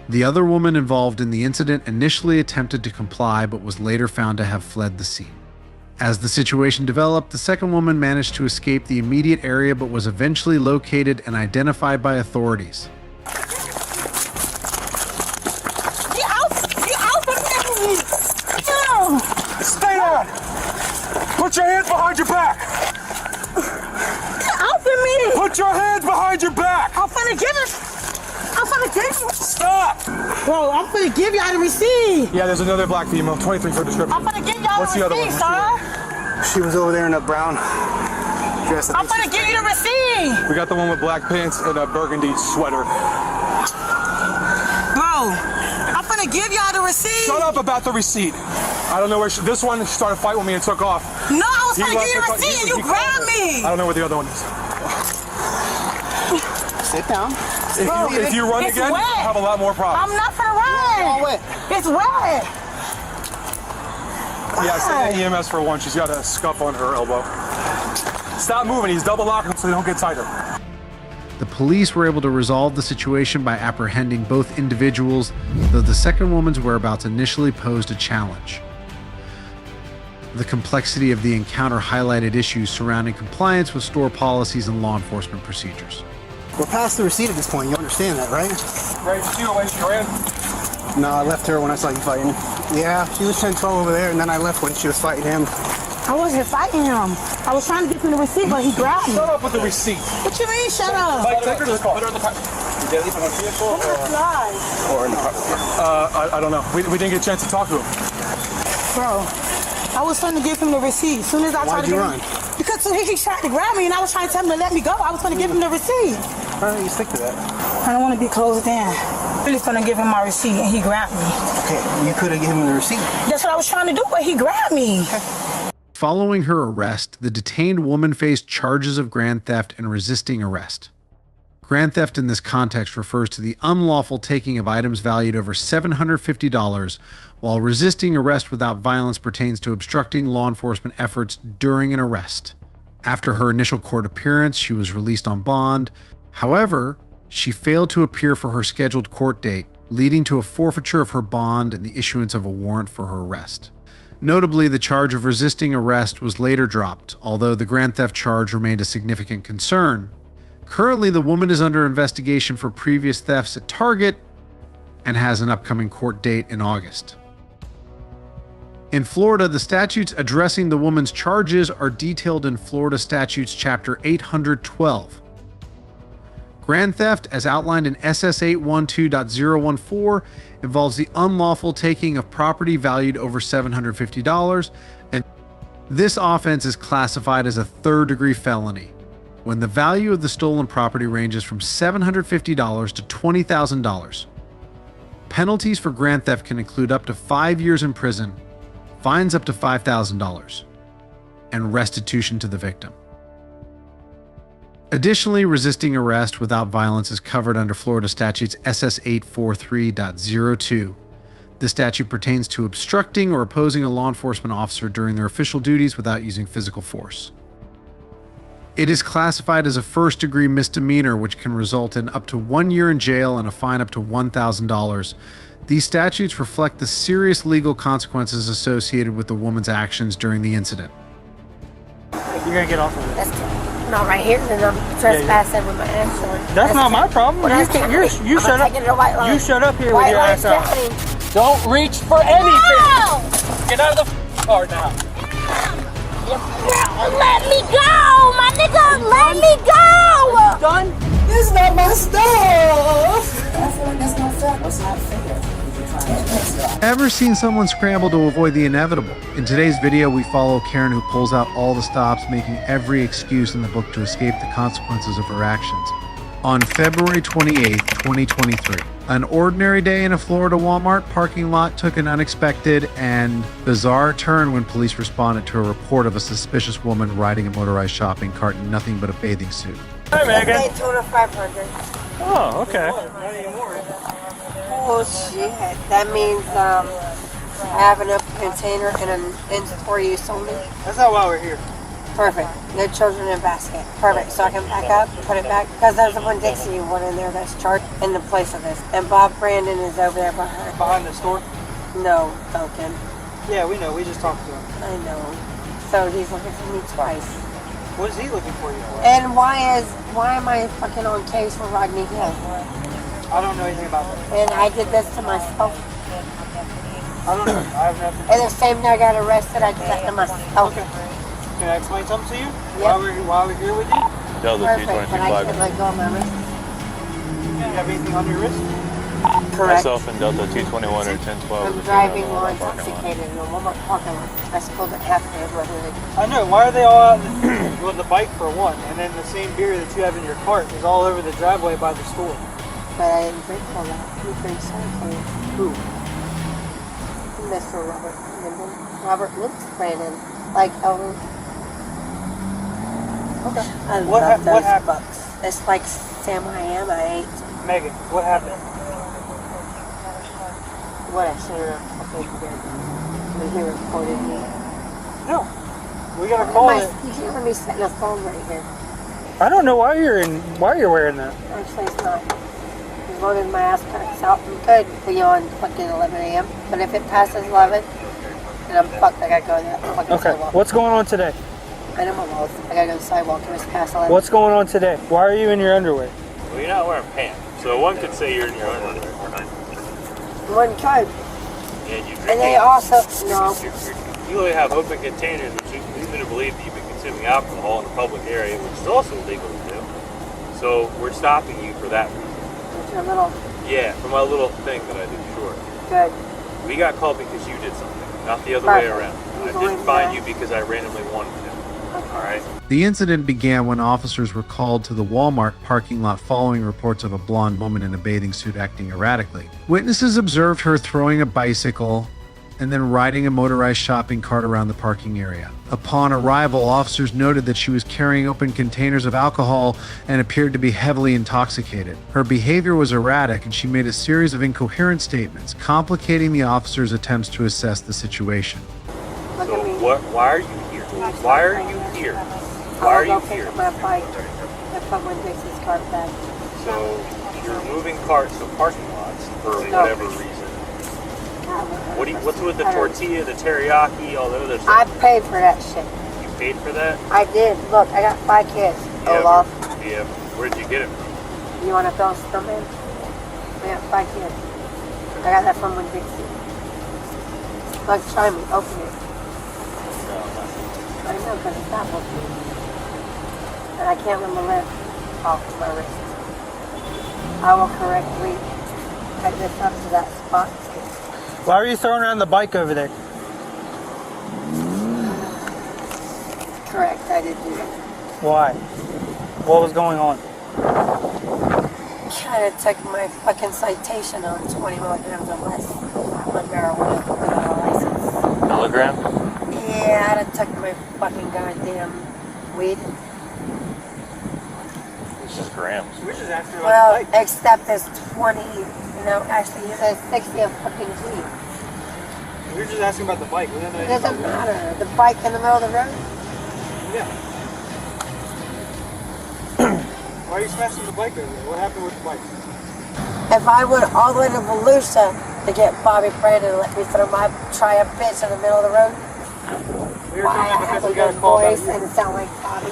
The other woman involved in the incident initially attempted to comply but was later found to have fled the scene. As the situation developed, the second woman managed to escape the immediate area but was eventually located and identified by authorities. Stay down! Put your hands behind your back! Get off of me! Put your hands behind your back! I'm finna give you. Stop! Bro, I'm finna give y'all the receipt. Yeah, there's another black female, 23 for description. I'm finna give y'all What's the the other receipt, one? sir. She was over there in a brown dress. I'm finna give you the receipt. We got the one with black pants and a burgundy sweater. Bro, I'm finna give y'all the receipt. Shut up about the receipt. I don't know where this one started fighting with me and took off. No, I was finna give you the receipt and you grabbed me. I don't know where the other one is. Sit down. If you run again, wet. you'll have a lot more problems. I'm not finna run. It's all wet. It's wet. Yeah, send an EMS for one. She's got a scuff on her elbow. Stop moving. He's double locking so they don't get tighter. The police were able to resolve the situation by apprehending both individuals, though the second woman's whereabouts initially posed a challenge. The complexity of the encounter highlighted issues surrounding compliance with store policies and law enforcement procedures. We're past the receipt at this point. You understand that, right? Right, you away, she ran. No, I left her when I saw you fighting. Yeah, she was 10-12 over there, and then I left when she was fighting him. I wasn't fighting him. I was trying to get him the receipt, but he grabbed me. Shut up with the receipt. What you mean, shut up? Mike, take her to the car. Put her in the car. Did they leave on the vehicle or in the car? I don't know. We didn't get a chance to talk to him. Bro, I was trying to give him the receipt. As soon as I tried to run? Because he tried to grab me, and I was trying to tell him to let me go. I was trying to give him the receipt. All right, you stick to that. I don't want to be closed in. I'm really trying to give him my receipt, and he grabbed me. Okay, you could have given him the receipt. That's what I was trying to do, but he grabbed me. Following her arrest, the detained woman faced charges of grand theft and resisting arrest. Grand theft in this context refers to the unlawful taking of items valued over $750, while resisting arrest without violence pertains to obstructing law enforcement efforts during an arrest. After her initial court appearance, she was released on bond. However, she failed to appear for her scheduled court date, leading to a forfeiture of her bond and the issuance of a warrant for her arrest. Notably, the charge of resisting arrest was later dropped, although the grand theft charge remained a significant concern. Currently, the woman is under investigation for previous thefts at Target and has an upcoming court date in August. In Florida, the statutes addressing the woman's charges are detailed in Florida Statutes Chapter 812. Grand theft, as outlined in SS 812.014, involves the unlawful taking of property valued over $750, and this offense is classified as a third-degree felony when the value of the stolen property ranges from $750 to $20,000. Penalties for grand theft can include up to 5 years in prison, fines up to $5,000, and restitution to the victim. Additionally, resisting arrest without violence is covered under Florida Statutes SS 843.02. This statute pertains to obstructing or opposing a law enforcement officer during their official duties without using physical force. It is classified as a first-degree misdemeanor, which can result in up to 1 year in jail and a fine up to $1,000. These statutes reflect the serious legal consequences associated with the woman's actions during the incident. You're gonna get off of it. That's not right here, then I'm trespassing with my action. That's not my problem. Well, You shut up. You shut up here with your ass out. Don't reach for anything. No! Get out of the car now. Let me go! My nigga, let me go! Done? This is not my stuff! That's not fair. That's not fair. Ever seen someone scramble to avoid the inevitable? In today's video, we follow Karen, who pulls out all the stops, making every excuse in the book to escape the consequences of her actions. On February 28, 2023, an ordinary day in a Florida Walmart parking lot took an unexpected and bizarre turn when police responded to a report of a suspicious woman riding a motorized shopping cart in nothing but a bathing suit. Hi, Megan. Daytona 500. Oh, okay. Oh shit. That means having a container and an in-store use only. That's not why we're here. Perfect. No children in basket. Perfect. So I can pack up, put it back. Because there's one Dixie one in there that's charged in the place of this. And Bob Brandon is over there behind. Behind the store? No, Duncan. Yeah, we know. We just talked to him. I know. So he's looking for me twice. What is he looking for you for? And why am I fucking on case for Rodney Hill? I don't know anything about that. And I did this to myself. I don't know. I have nothing. And the same day I got arrested, I did that to myself. Okay. Can I explain something to you? Yep. While we're here with you? Perfect, but I can't let go of my wrist. Do you have anything on your wrist? Correct. Myself and Delta 221 or 1012. I'm driving while intoxicated in a Walmart parking lot. I spilled it half of my hood. I know. Why are they all out on the bike for one? And then the same beer that you have in your cart is all over the driveway by the store. But I didn't drink all that. Who drinks that? Who? Mr. Robert Linden. Robert Brandon. Like Elder. Okay. I What love those happened? bucks. It's like Sam I am. I ate. Megan, what happened? What I should have fucking did when he reported me. No. We got to call it. You can't let me sit in a phone right here. I don't know why you're wearing that. Actually, it's not. As long as my ass cracks out, I'm good beyond fucking 11 a.m. But if it passes 11, then I'm fucked. I gotta go to that fucking sidewalk. What's going on today? I know my laws. I gotta go to the sidewalk and it's past 11. What's going on today? Why are you in your underwear? Well, you're not wearing pants, so one could say you're in your underwear. One coat. And you drink And they also, no. You only have open containers, which leads me to believe that you've been consuming alcohol in a public area, which is also illegal to do. So we're stopping you for that reason. It's your little. Yeah, for my little thing that I did, sure. Good. We got called because you did something, not the other way around. I didn't find you because I randomly wanted to. Alright? The incident began when officers were called to the Walmart parking lot following reports of a blonde woman in a bathing suit acting erratically. Witnesses observed her throwing a bicycle and then riding a motorized shopping cart around the parking area. Upon arrival, officers noted that she was carrying open containers of alcohol and appeared to be heavily intoxicated. Her behavior was erratic, and she made a series of incoherent statements, complicating the officers' attempts to assess the situation. Why are you here? Why are you here? Why are you here? My bike and put my Dixie's cart back. So you're moving carts to parking lots for whatever reason. What's with the tortilla, the teriyaki, all the other stuff? I paid for that shit. You paid for that? I did. Look, I got 5 kids. Olaf. Yeah. Where'd you get it from? You want to fill some in? I got 5 kids. I got that from one Dixie. Look, try me. Open it. I know, because it's not open. And I can't let my lip off my wrist. I will correctly cut this up to that spot. Why are you throwing around the bike over there? Correct, I did do that. Why? What was going on? Trying to take my fucking citation on 20 milligrams or less on marijuana without a license. Milligram? Yeah, I done took my fucking goddamn weed. It's just grams. We're just asking about Well, the bike. except there's 20, actually there's 60 of fucking weed. We're just asking about the bike. It doesn't matter. The bike in the middle of the road? Yeah. Why are you smashing the bike over there? What happened with the bike? If I went all the way to Volusia to get Bobby Brandon and let me throw my Triumph bitch in the middle of the road, We were why doing I it have because a we got good a call about voice you. and sound like Bobby.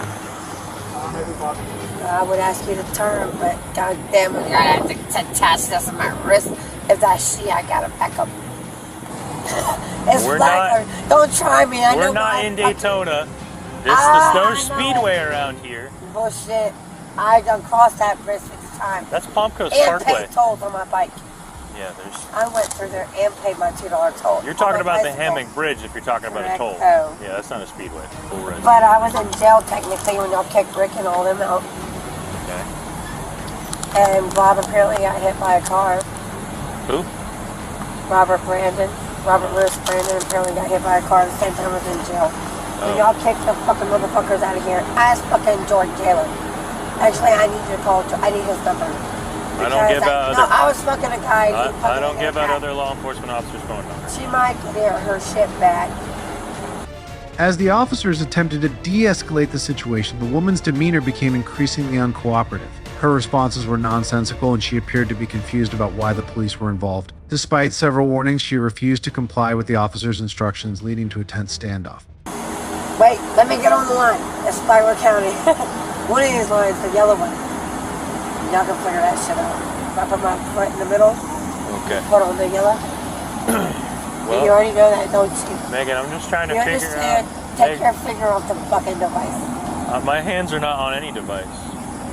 Maybe Bobby. I would ask you to turn, but goddamn it, I have to attach this to my wrist. If that's she, I gotta back up. It's We're black. Don't try me. I know We're not my in fucking- Daytona. This is I the know. Snow Speedway around here. Bullshit. I done crossed that bridge 6 times. That's Palm Coast And Parkway. paid tolls on my bike. Yeah, there's. I went through there and paid my $2 toll. You're talking On my about the bicycle. Hemming Bridge if you're talking about a toll. Correcto. Yeah, that's not a speedway. Full road. But I was in jail technically when y'all kicked Rick and all them out. Okay. And Bob apparently got hit by a car. Who? Robert Lewis Brandon apparently got hit by a car at the same time I was in jail. When y'all kicked the fucking motherfuckers out of here, ask fucking George Taylor. Actually, I need you to call, I need his number. I don't give out No, other. I was fucking a guy. I don't give out other law enforcement officers' phone numbers. She might get her shit back. As the officers attempted to de-escalate the situation, the woman's demeanor became increasingly uncooperative. Her responses were nonsensical, and she appeared to be confused about why the police were involved. Despite several warnings, she refused to comply with the officers' instructions, leading to a tense standoff. Wait, let me get on the line. It's Spiral County. One of these lines, the yellow one. Y'all can figure that shit out. If I put my foot in the middle, Okay. put on the yellow. Well, You already know that, don't you? Megan, I'm just trying to You figure understand? out. Take your finger off the fucking device. My hands are not on any device.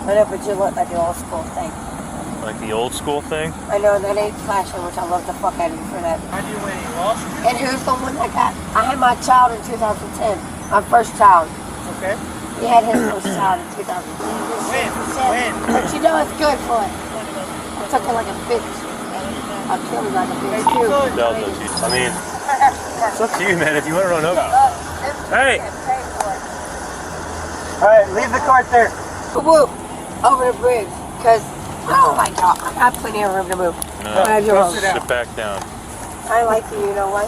I know, but you look like the old school thing. Like the old school thing. I know, that ain't flashing, which I love the fuck out of you for that. How do you win? You lost? And who's the one that got... I had my child in 2010. My first child. Okay. He had his first child in 2010. When? But you know it's good for it. I took it like a bitch. I killed it like a bitch too. I mean, it's up to you, man. If you want to run over. Hey! Alright, leave the cart there. Whoop! Over the bridge. Because, oh my God, I got plenty of room to move. No, Have your own. sit back down. I like you, you know why?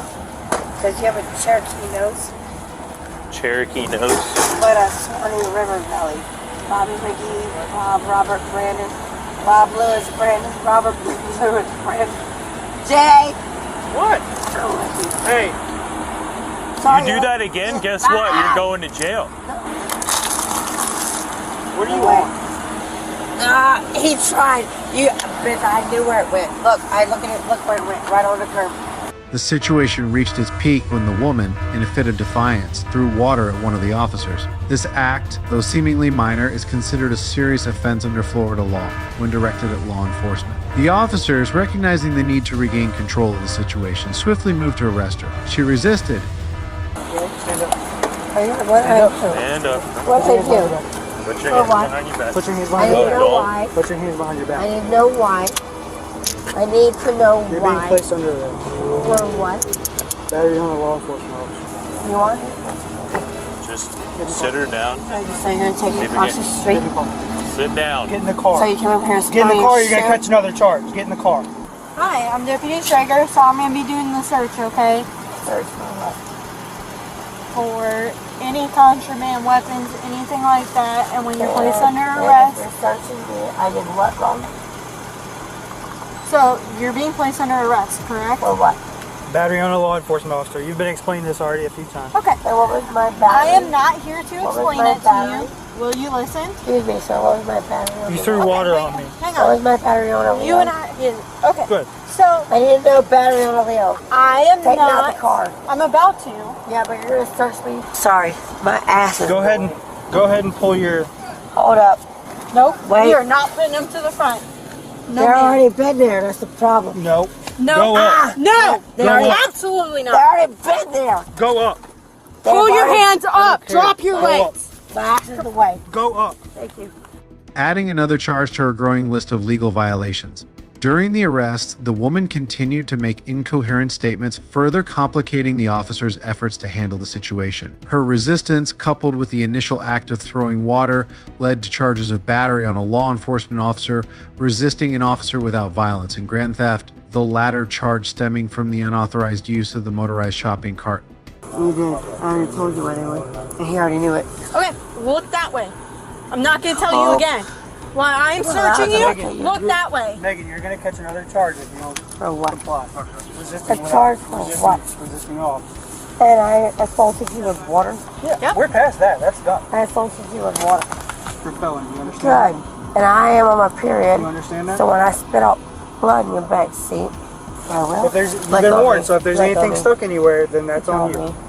Because you have a Cherokee nose, Cherokee nose. but a Swanee River Valley. Bobby McGee, Robert Brandon, Bob Lewis Brandon, Robert Lewis Brandon. Jay! What? I don't like you. Hey. Sorry, You do that again, guess what? You're going to jail. What do you want? He tried. Bitch, I knew where it went. Look, look where it went, right on the curb. The situation reached its peak when the woman, in a fit of defiance, threw water at one of the officers. This act, though seemingly minor, is considered a serious offense under Florida law when directed at law enforcement. The officers, recognizing the need to regain control of the situation, swiftly moved to arrest her. She resisted. Stand up. Stand up. What did they do? Put your For hands what? behind your back. Put your hands I behind need your to back. know why. Put your hands behind your I back. need to know why. I need to know You're why. being placed under arrest. For what? Battery on a law enforcement officer. You want? Just sit her down. So you're gonna take me across the street? Sit down. Get in the car. So you come over here and Get in the car, you're going to sheriff? catch another charge. Get in the car. Hi, I'm Deputy Traeger, so I'm going to be doing the search, okay? Search for what? For any contraband weapons, anything like that, and when you're placed under If arrest. you're searching me, I did what wrong? So, you're being placed under arrest, correct? For what? Battery on a law enforcement officer. You've been explaining this already a few times. Okay. So what was my I battery? am not here to What was explain my it to battery? you. Will you listen? Excuse me, so what was my battery on? You threw water on me. Hang What on. was my battery on a Leo? You and I, yeah, okay. Good. So, I need to know battery on a Leo. I am Take not. out the car. I'm about to. Yeah, but you're gonna search me. Sorry, my ass is. Go ahead and pull your. Hold up. Nope. Wait. We are not putting them to the front. No, They're ma'am. already been there. That's the problem. No. No. Go up. No. They already, Absolutely they not. already been there. Go up. Pull your hands up. Okay. Drop your Go up. weights. My ass is away. Go up. Thank you. Adding another charge to her growing list of legal violations. During the arrest, the woman continued to make incoherent statements, further complicating the officer's efforts to handle the situation. Her resistance, coupled with the initial act of throwing water, led to charges of battery on a law enforcement officer, resisting an officer without violence, and grand theft, the latter charge stemming from the unauthorized use of the motorized shopping cart. You did. I already told you anyway. And he already knew it. Okay, look that way. I'm not going to tell you again. While I'm searching you, look that way. Megan, you're going to catch another charge if you don't For what? comply. A charge for what? Resisting officer. And I assaulted you with water. Yeah, we're past that. That's done. I assaulted you with water. For felony, you understand? Good. And I am on my period. You understand that? So when I spit out blood in your back seat, I will. If there's, you've Lick been on warned, me. so if there's Lick on anything me. stuck anywhere, then that's on Lick you. on me.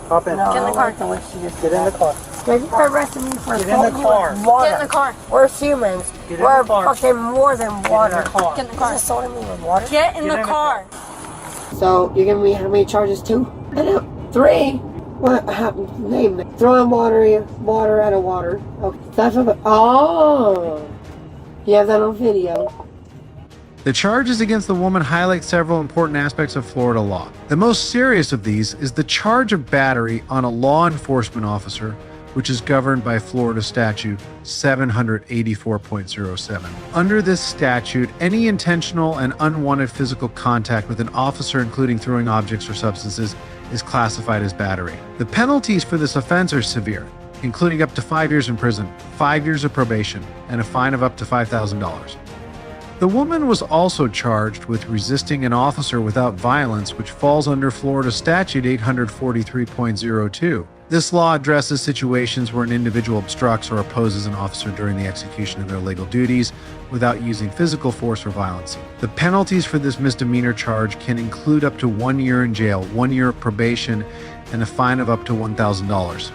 Hop in. No, Get in the car. I like what you just Get in the said. car. Because you're arresting me for Get in the assaulting you car. with water. Get in the car. We're humans. Get in We're the car. fucking more than water. Get in the car. Get in the car. Just assaulting me with water. Get in Get the in the car. So you're giving me how many charges? 2? I know. 3. What? Name it. Throwing water out of water. Okay. That's what. Oh. You have that on video. The charges against the woman highlight several important aspects of Florida law. The most serious of these is the charge of battery on a law enforcement officer, which is governed by Florida Statute 784.07. Under this statute, any intentional and unwanted physical contact with an officer, including throwing objects or substances, is classified as battery. The penalties for this offense are severe, including up to 5 years in prison, 5 years of probation, and a fine of up to $5,000. The woman was also charged with resisting an officer without violence, which falls under Florida Statute 843.02. This law addresses situations where an individual obstructs or opposes an officer during the execution of their legal duties without using physical force or violence. The penalties for this misdemeanor charge can include up to 1 year in jail, 1 year of probation, and a fine of up to $1,000.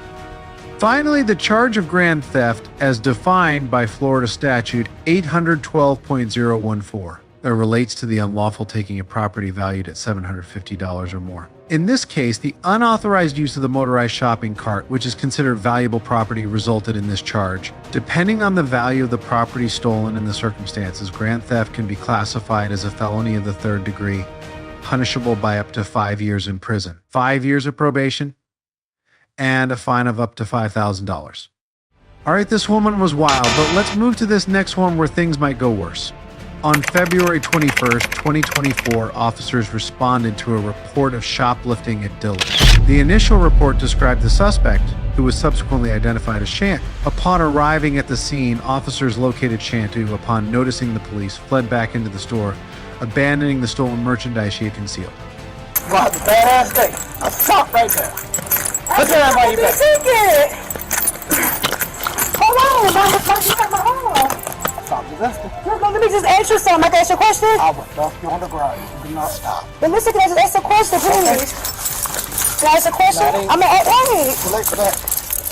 Finally, the charge of grand theft, as defined by Florida Statute 812.014, that relates to the unlawful taking of property valued at $750 or more. In this case, the unauthorized use of the motorized shopping cart, which is considered valuable property, resulted in this charge. Depending on the value of the property stolen and the circumstances, grand theft can be classified as a felony of the 3rd degree, punishable by up to 5 years in prison, 5 years of probation, and a fine of up to $5,000. All right, this woman was wild, but let's move to this next one where things might go worse. On February 21st, 2024, officers responded to a report of shoplifting at Dillard's. The initial report described the suspect, who was subsequently identified as Shant. Upon arriving at the scene, officers located Shant, who, upon noticing the police, fled back into the store, abandoning the stolen merchandise she had concealed. Wow, it's a badass day. I'm shocked right there. Put your hand on your back. Hold on, I'm at my home. Stop resisting. Let me just ask you something. I can ask you a question? I will dump you on the ground. Do not stop. Let me can I just ask a question, please? Can I ask a question? I'm at wait. Select that.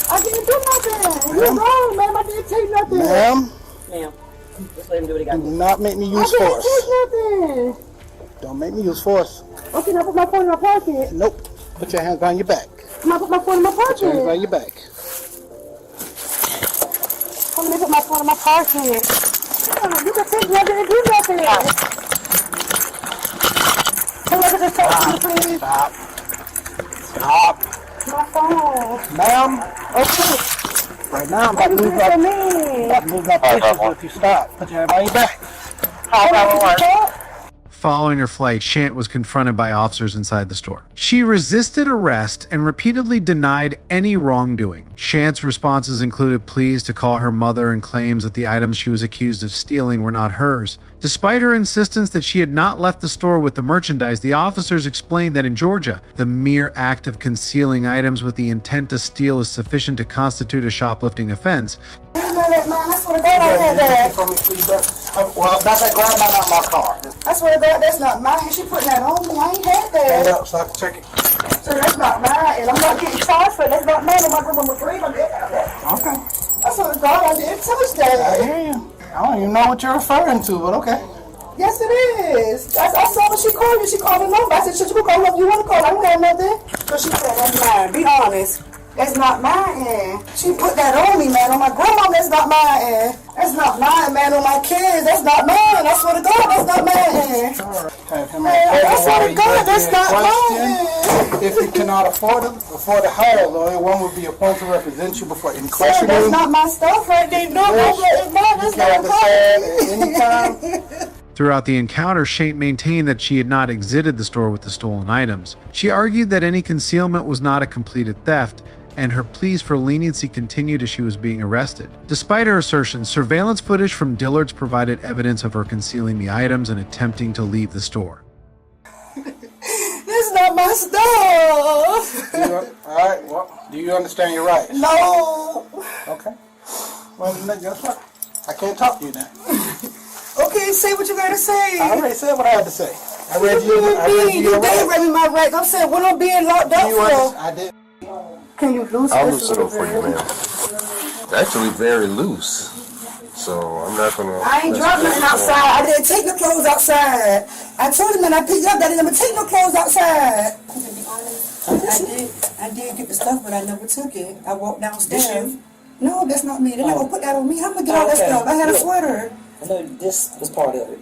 I didn't do nothing. You're wrong, ma'am. I didn't take nothing. Ma'am, Ma'am, just let him do what he got. do not make me I use didn't force. take nothing. Don't make me use force. Okay, now put my phone in my pocket. Nope. Put your hands behind your back. I'm gonna put my phone in my Put your hands pocket. behind your back. I'm gonna put my phone in my pocket. You can take me. I didn't do nothing. Can I just talk to you, please? Stop. Stop. My phone. Ma'am. Okay. Right now, I'm about to lose my patience if you stop. Put your hand on your back. Following her flight, Shant was confronted by officers inside the store. She resisted arrest and repeatedly denied any wrongdoing. Shant's responses included pleas to call her mother and claims that the items she was accused of stealing were not hers. Despite her insistence that she had not left the store with the merchandise, the officers explained that in Georgia, the mere act of concealing items with the intent to steal is sufficient to constitute a shoplifting offense. I swear to God, I had that. Well, that's that grab out of my car. I swear to God, that's not mine. She putting that on me. I ain't had that. Stand up so I can check it. So that's not mine, and I'm not getting charged for it. That's not mine. My grandma was great. I did have that. Okay. I swear to God, I didn't touch that. I hear you. I don't even know what you're referring to, but okay. Yes, it is. I saw when she called you. She called the number. I said, should you call whoever you want to call? I don't have nothing. So she said, that's mine. Be honest. That's not mine. She put that on me, man. On my grandma, that's not mine. That's not mine, man. On my kids, that's not mine. I swear to God, that's not mine. Man, I swear to God, that's not mine. If you cannot afford to hire a lawyer, one would be appointed to represent you before any questioning. That's not my stuff right there. No, it's mine. That's not mine. Anytime. Throughout the encounter, Shant maintained that she had not exited the store with the stolen items. She argued that any concealment was not a completed theft, and her pleas for leniency continued as she was being arrested. Despite her assertions, surveillance footage from Dillard's provided evidence of her concealing the items and attempting to leave the store. That's not my stuff. All right, well, do you understand your rights? No. Okay. Well, guess what? I can't talk to you now. Okay, say what you gotta say. I already said what I had to say. I read you your rights. You read me my rights. I'm saying, what I'm being locked up for? I did. Can you loosen I'll this loosen a it up for you, ma'am. It's actually very loose, so I'm not gonna. I ain't dropping nothing outside. I didn't take no clothes outside. I told him when I picked you up that I didn't take no clothes outside. I did get the stuff, but I never took it. I walked downstairs. No, that's not me. They're not gonna put that on me. How am I gonna get all that stuff? I had a sweater. I know this was part of it.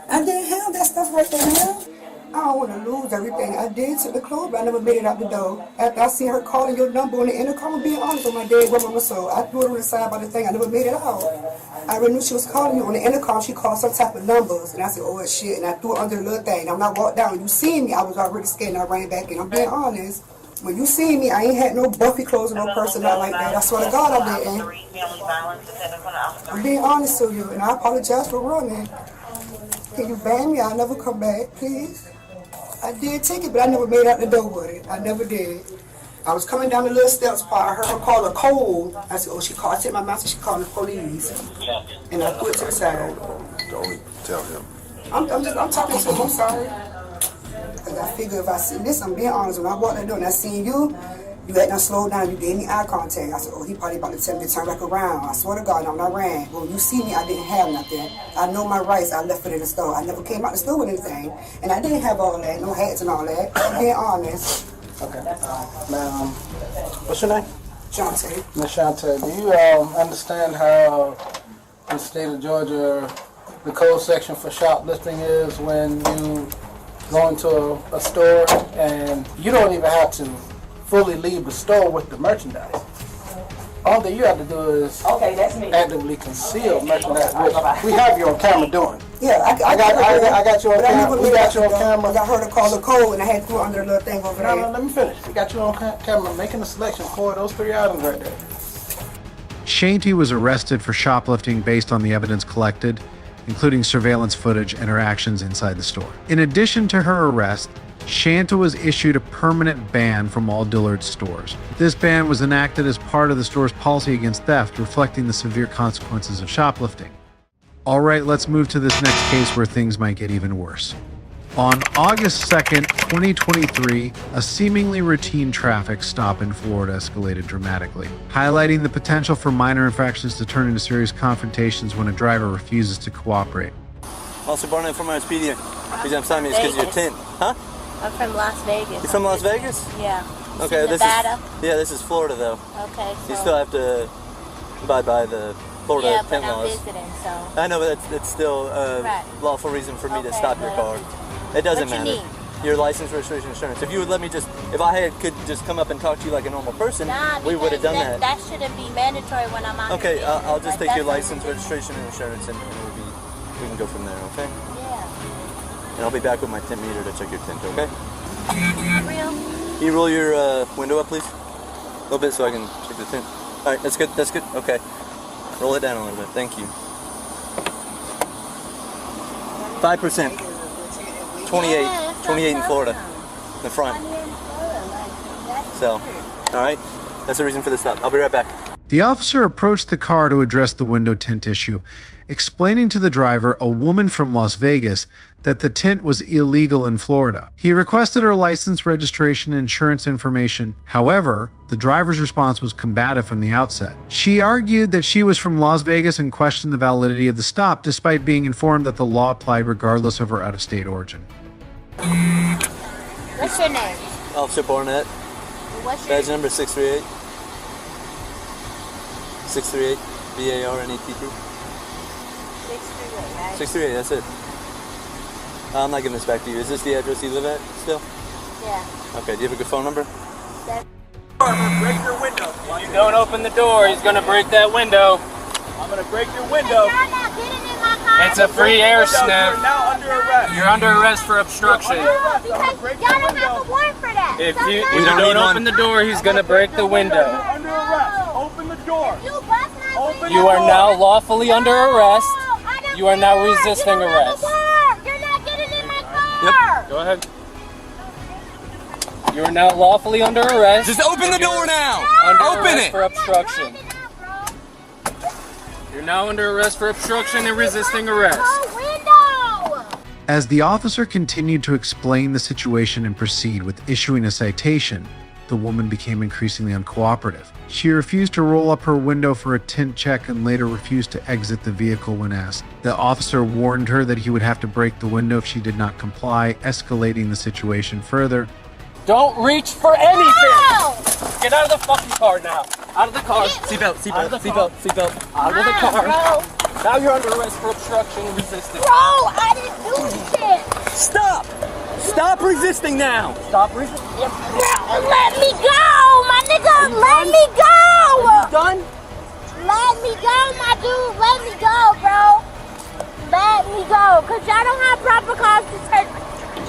I didn't have that stuff right there, man. I don't want to lose everything. I did take the clothes, but I never made it out the door. After I seen her calling your number on the intercom, being honest with my dead grandmama, so I threw it on the side by the thing. I never made it out. I already knew she was calling you on the intercom. She called some type of numbers, and I said, oh, shit, and I threw it under the little thing. Now, when I walked down, you seen me, I was already scared, and I ran back in. I'm being honest. When you see me, I ain't had no Buffy clothes or no purse or nothing like that. I swear to God I didn't. I'm being honest to you, and I apologize for running. Can you ban me? I'll never come back, please. I did take it, but I never made out the door with it. I never did. I was coming down the little steps part. I heard her call her cold. I said, oh, she called. I took my mouth and she called the police. And I threw it to the side. Don't tell him. I'm talking to him. I'm sorry. Because I figure if I see this, I'm being honest. When I walked that door and I seen you had done slowed down. You gave me eye contact. I said, oh, he probably about to tell me to turn back around. I swear to God, now when I ran. When you see me, I didn't have nothing. I know my rights. I left it in the store. I never came out the store with anything. And I didn't have all that, no hats and all that. I'm being honest. Okay. Now, what's your name? Shante. Miss Shante, do you understand how in the state of Georgia the code section for shoplifting is when you go into a store and you don't even have to fully leave the store with the merchandise. All that you have to do is actively conceal merchandise, which we have you on camera doing. Yeah, I got you on camera. We got you on camera. I heard her call the code and I had to put under a little thing over there. No, let me finish. We got you on camera making a selection for those 3 items right there. Shanty was arrested for shoplifting based on the evidence collected, including surveillance footage and her actions inside the store. In addition to her arrest, Shanta was issued a permanent ban from all Dillard's stores. This ban was enacted as part of the store's policy against theft, reflecting the severe consequences of shoplifting. All right, let's move to this next case where things might get even worse. On August 2nd, 2023, a seemingly routine traffic stop in Florida escalated dramatically, highlighting the potential for minor infractions to turn into serious confrontations when a driver refuses to cooperate. Also born in from my Expedia. Reason I'm telling you is because you're tint. Huh? I'm from Las Vegas. You from Las Vegas? Yeah. Okay, Nevada? This is Florida though. Okay. So you still have to abide by the Florida but tint I'm laws. visiting, so. I know, but it's still a lawful reason for me to stop your car. It doesn't matter. What you need? your license, registration, insurance. If you would let me if I could just come up and talk to you like a normal person, we would have done that. That shouldn't be mandatory when I'm out. Okay, here. I'll just take your license, ridiculous. registration, and insurance, and we can go from there, okay? Yeah. And I'll be back with my tint meter to check your tint, okay? Real? Can you roll your window up, please? A little bit so I can check the tint. All right, that's good, okay. Roll it down a little bit, thank you. 5%. 28 in Florida, in the front. So, all right, that's the reason for the stop. I'll be right back. The officer approached the car to address the window tint issue, explaining to the driver, a woman from Las Vegas, that the tint was illegal in Florida. He requested her license, registration, and insurance information. However, the driver's response was combative from the outset. She argued that she was from Las Vegas and questioned the validity of the stop, despite being informed that the law applied regardless of her out-of-state origin. What's your name? Officer Barnett. What's your Badge number 638. 638. BARNETT. 638, right? 638, that's it. I'm not giving this back to you. Is this the address you live at still? Yeah. Okay, do you have a good phone number? Break your window. If you don't open the door, he's gonna break that window. I'm gonna break your window. It's a free air sniff. You're now under arrest. You're under arrest for obstruction. Because y'all don't have a warrant for that. If you don't open the door, he's gonna break the window. Under arrest. Open the door. You are now lawfully under arrest. You are now resisting arrest. You're not getting in my car. Yep. Go ahead. You are now lawfully under arrest. Just open the door now. Open it for obstruction. You're now under arrest for obstruction and resisting arrest. As the officer continued to explain the situation and proceed with issuing a citation, the woman became increasingly uncooperative. She refused to roll up her window for a tint check and later refused to exit the vehicle when asked. The officer warned her that he would have to break the window if she did not comply, escalating the situation further. Don't reach for anything! No! Get out of the fucking car now. Out of the car. Seatbelt, seatbelt. Out of the car. Bro. Now you're under arrest for obstruction and resisting. Bro, I didn't do shit. Stop! Stop resisting now! Stop resisting. Let me go, my nigga. Let me go. Are you done? Let me go, my dude. Let me go, bro. Let me go. Because y'all don't have proper cars to search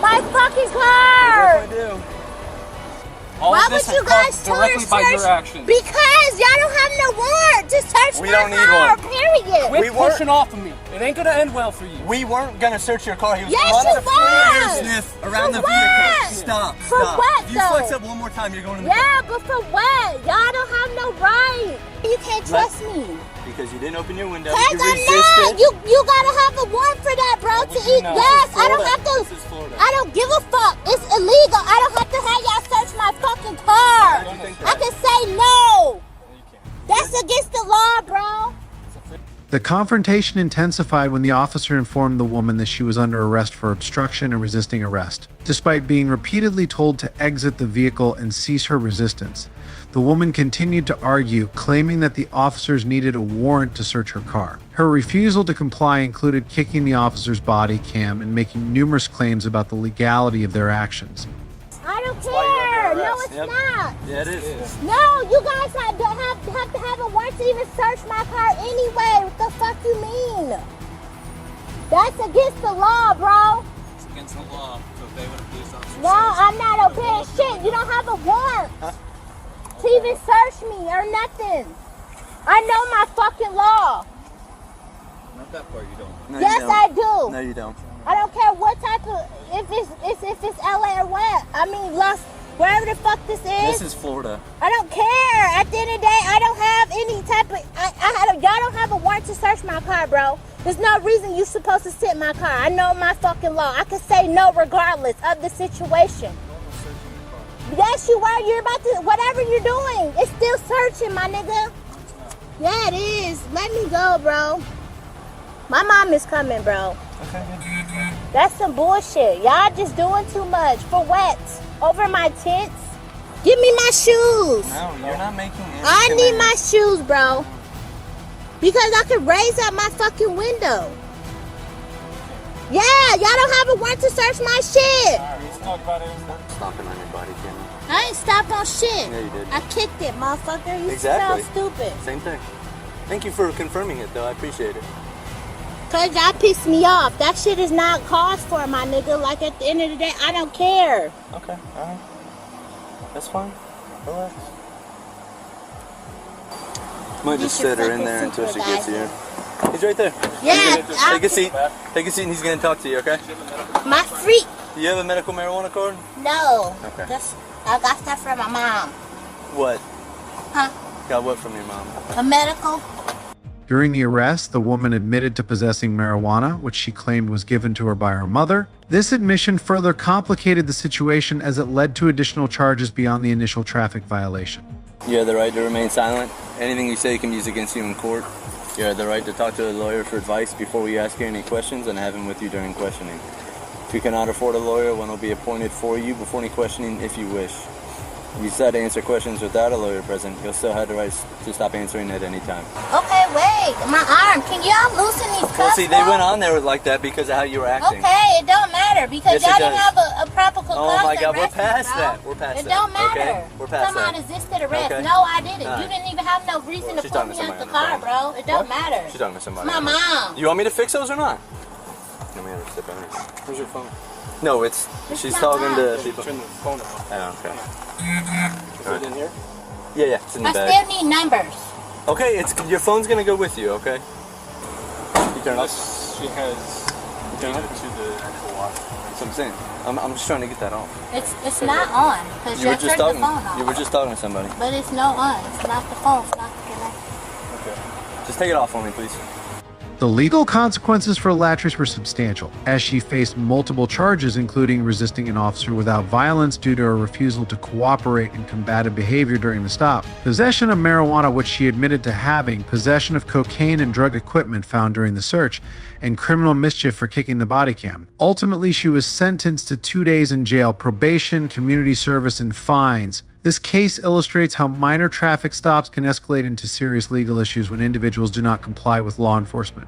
my fucking car. Yes, I do. All Why of this would you has guys caused directly by your actions. Because y'all don't have no warrant to search We my don't need car, one. period. Quit pushing off of me. It ain't gonna end well for you. We weren't gonna search your car. He was Yes, wanted you a free air was. sniff around For the what? vehicle. Stop. For Stop. what, If you though? flex up one more time, you're going in the Yeah, but for what? Y'all don't have no right. You can't trust me. Because you didn't open your window. Cause You I'm resisted. not. You gotta have a warrant for that, bro. To eat. know. Yes, This is I don't Florida. have to. This is Florida. I don't give a fuck. It's illegal. I don't have to have y'all search my fucking car. I can say no. That's against the law, bro. The confrontation intensified when the officer informed the woman that she was under arrest for obstruction and resisting arrest. Despite being repeatedly told to exit the vehicle and cease her resistance, the woman continued to argue, claiming that the officers needed a warrant to search her car. Her refusal to comply included kicking the officer's body cam and making numerous claims about the legality of their actions. I don't care. No, it's not. Yeah, it is. No, you guys have to have a warrant to even search my car anyway. What the fuck you mean? That's against the law, bro. It's against the law. So if they would have police officers. No, I'm not okay. Shit, you don't have a warrant to even search me or nothing. I know my fucking law. Not that part, you don't. No, Yes, you don't. I do. No, you don't. I don't care what type of, if it's LA or what. I mean, wherever the fuck this is. This is Florida. I don't care. At the end of the day, I don't have any type of, y'all don't have a warrant to search my car, bro. There's no reason you're supposed to sit in my car. I know my fucking law. I can say no regardless of the situation. Yes, you are. You're about to, whatever you're doing, it's still searching, my nigga. Yeah, it is. Let me go, bro. My mom is coming, bro. Okay. That's some bullshit. Y'all just doing too much. For what? Over my tents? Give me my shoes. No, you're not making any I need commitment. my shoes, bro. Because I could raise up my fucking window. Yeah, y'all don't have a warrant to search my shit. Stomping on your body, Kim. I ain't stopped on shit. Yeah, you did. I kicked it, motherfucker. You Exactly. sound stupid. Same thing. Thank you for confirming it, though. I appreciate it. Cause y'all pissed me off. That shit is not cause for my nigga. Like at the end of the day, I don't care. Okay, alright. That's fine. Relax. Might just sit her in there until she gets here. He's right there. Yeah. Take a seat. Take a seat and he's gonna talk to you, okay? My freak. Do you have a medical marijuana card? No. Okay. I got stuff from my mom. What? Huh? Got what from your mom? A medical. During the arrest, the woman admitted to possessing marijuana, which she claimed was given to her by her mother. This admission further complicated the situation as it led to additional charges beyond the initial traffic violation. You have the right to remain silent. Anything you say can be used against you in court. You have the right to talk to a lawyer for advice before we ask you any questions and have him with you during questioning. If you cannot afford a lawyer, one will be appointed for you before any questioning if you wish. If you decide to answer questions without a lawyer present, you'll still have the right to stop answering at any time. Okay, wait. My arm. Can y'all loosen these cuffs? Well, see, they went on there like that because of how you were acting. Okay, it don't matter because Yes, y'all it didn't does. have a proper cause. Oh my God, we're arrest me, past bro. that. We're past it that. It don't matter. Okay? We're past Somehow that. resisted arrest. Okay. No, I didn't. Alright. You didn't even have no reason to She's pull talking me to out the somebody car, on the phone. bro. It don't matter. She's talking to somebody. My mom. You want me to fix those or not? Let me have her step on it. Where's your phone? No, she's talking to people. Turn the phone off. Oh, okay. Is it in here? Yeah, it's in the I bag. still need numbers. Okay, your phone's gonna go with you, okay? You turn it off. She has done it to the actual watch. That's what I'm saying. I'm just trying to get that off. It's not on because You were just talking. the phone off. You were just talking to somebody. But it's no on. It's not the phone. It's not connected. Okay. Just take it off for me, please. The legal consequences for Latrice were substantial, as she faced multiple charges, including resisting an officer without violence due to her refusal to cooperate in combative behavior during the stop, possession of marijuana which she admitted to having, possession of cocaine and drug equipment found during the search, and criminal mischief for kicking the body cam. Ultimately, she was sentenced to 2 days in jail, probation, community service, and fines. This case illustrates how minor traffic stops can escalate into serious legal issues when individuals do not comply with law enforcement.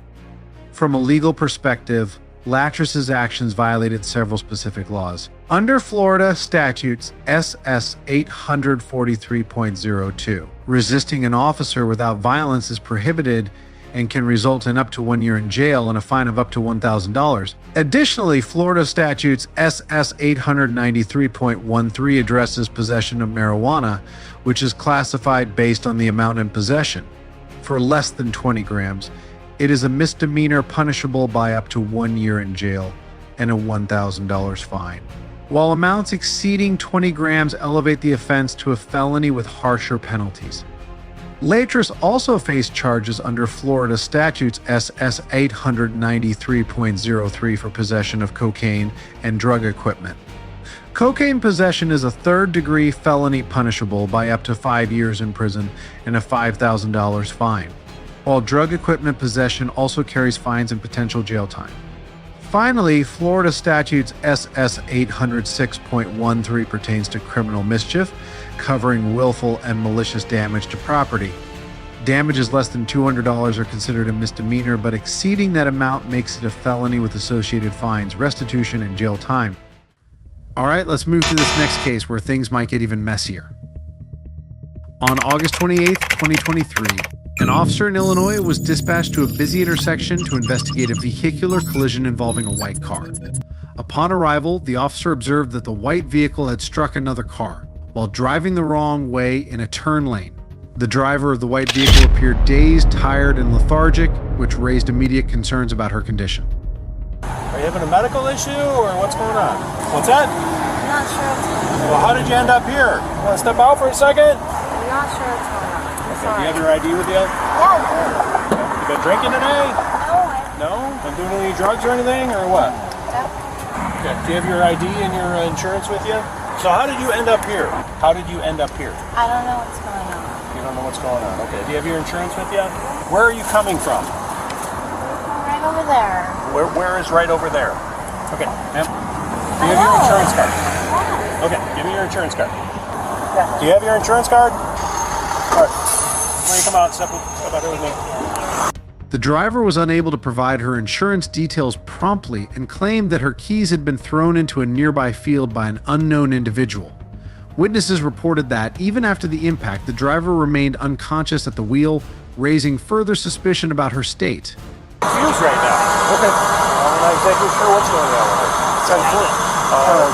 From a legal perspective, Latrice's actions violated several specific laws. Under Florida statutes SS 843.02, resisting an officer without violence is prohibited and can result in up to 1 year in jail and a fine of up to $1,000. Additionally, Florida statutes SS 893.13 addresses possession of marijuana, which is classified based on the amount in possession. For less than 20 grams, it is a misdemeanor punishable by up to 1 year in jail and a $1,000 fine. While amounts exceeding 20 grams elevate the offense to a felony with harsher penalties. Latrice also faced charges under Florida statutes SS 893.03 for possession of cocaine and drug equipment. Cocaine possession is a third-degree felony punishable by up to 5 years in prison and a $5,000 fine, while drug equipment possession also carries fines and potential jail time. Finally, Florida statutes SS 806.13 pertains to criminal mischief, covering willful and malicious damage to property. Damages less than $200 are considered a misdemeanor, but exceeding that amount makes it a felony with associated fines, restitution, and jail time. All right, let's move to this next case where things might get even messier. On August 28, 2023, an officer in Illinois was dispatched to a busy intersection to investigate a vehicular collision involving a white car. Upon arrival, the officer observed that the white vehicle had struck another car while driving the wrong way in a turn lane. The driver of the white vehicle appeared dazed, tired, and lethargic, which raised immediate concerns about her condition. Are you having a medical issue or what's going on? What's that? I'm not sure what's going on. Well, how did you end up here? You want to step out for a second? I'm not sure what's going on. I'm Do sorry. you have your ID with you? Yeah, I do. You been drinking today? No, No? Been doing any drugs or anything or what? Okay. Do you have your ID and your insurance with you? So how did you end up here? How did you end up here? I don't know what's going on. You don't know what's going on. Okay. Do you have your insurance with you? Where are you coming from? Right over there. Where is right over there? Okay, ma'am. Do you have your insurance card? Okay, give me your insurance card. Do you have your insurance card? All right. Why don't you come out, step out here with me. The driver was unable to provide her insurance details promptly and claimed that her keys had been thrown into a nearby field by an unknown individual. Witnesses reported that, even after the impact, the driver remained unconscious at the wheel, raising further suspicion about her state. Feels right now. Okay. I'm not exactly sure what's going on with her. 10 foot.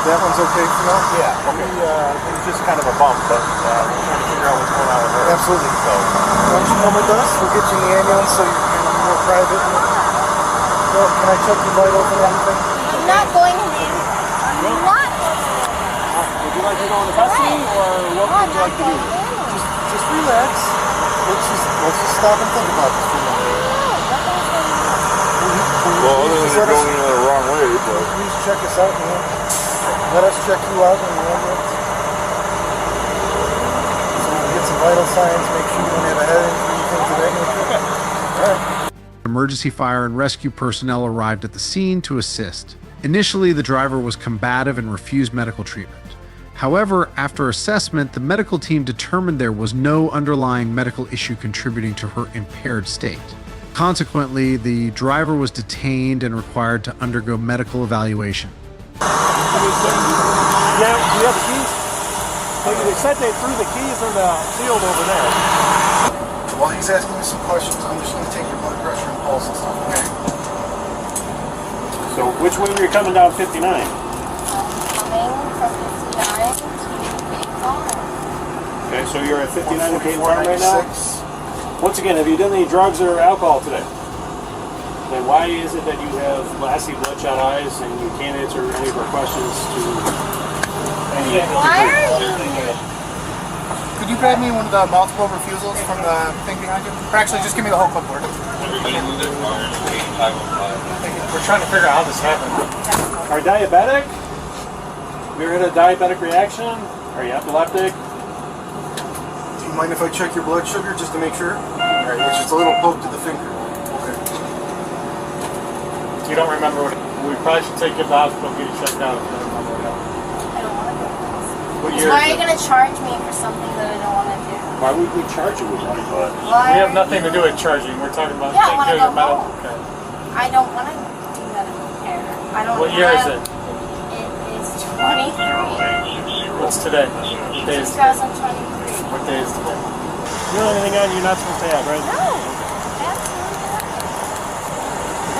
That one's okay for now? Yeah. Okay. It was just kind of a bump, but we're trying to figure out what's going on with her. Absolutely. So, why don't you come with us? We'll get you in the ambulance so you can be more private. Well, can I check your vitals and everything? I'm not going to do. I'm not. Would you like to go into custody, or what would you like to do? Just relax. Let's just stop and think about this for a moment. Well, other than it going the wrong way, but... Please check us out, man. Let us check you out in the ambulance. So we can get some vital signs, make sure you don't have a head injury, things of that nature. Okay. All right. Emergency fire and rescue personnel arrived at the scene to assist. Initially, the driver was combative and refused medical treatment. However, after assessment, the medical team determined there was no underlying medical issue contributing to her impaired state. Consequently, the driver was detained and required to undergo medical evaluation. Yeah, do you have the keys? They said they threw the keys in the field over there. While he's asking me some questions, I'm just going to take your blood pressure and pulse and stuff, okay? So, which way were you coming down 59? Coming from 59 to Big Farm. Okay, so you're at 59 and Big Farm right now? Once again, have you done any drugs or alcohol today? Then why is it that you have glassy, bloodshot eyes and you can't answer any of our questions to any... Why are you here? Could you grab me one of the multiple refusals from the thing behind you? Or actually, just give me the whole clipboard. We're trying to figure out how this happened. Are you diabetic? Have you ever had a diabetic reaction? Are you epileptic? Do you mind if I check your blood sugar just to make sure? Alright, it's just a little poke to the finger. Okay. You don't remember what... We probably should take you to the hospital and get you checked out. I don't want to go. What So year why are is you it? going to charge me for something that I don't want to do? Why would we charge you with money? Why We have nothing to do with charging. We're talking about Yeah, I wanna taking care of go your medical home. care. I don't want to do medical care. I don't What year is have- it? It is 23. What's today? What day is today? 2023. What day is today? You know anything on you're not supposed to have, right? No, absolutely not.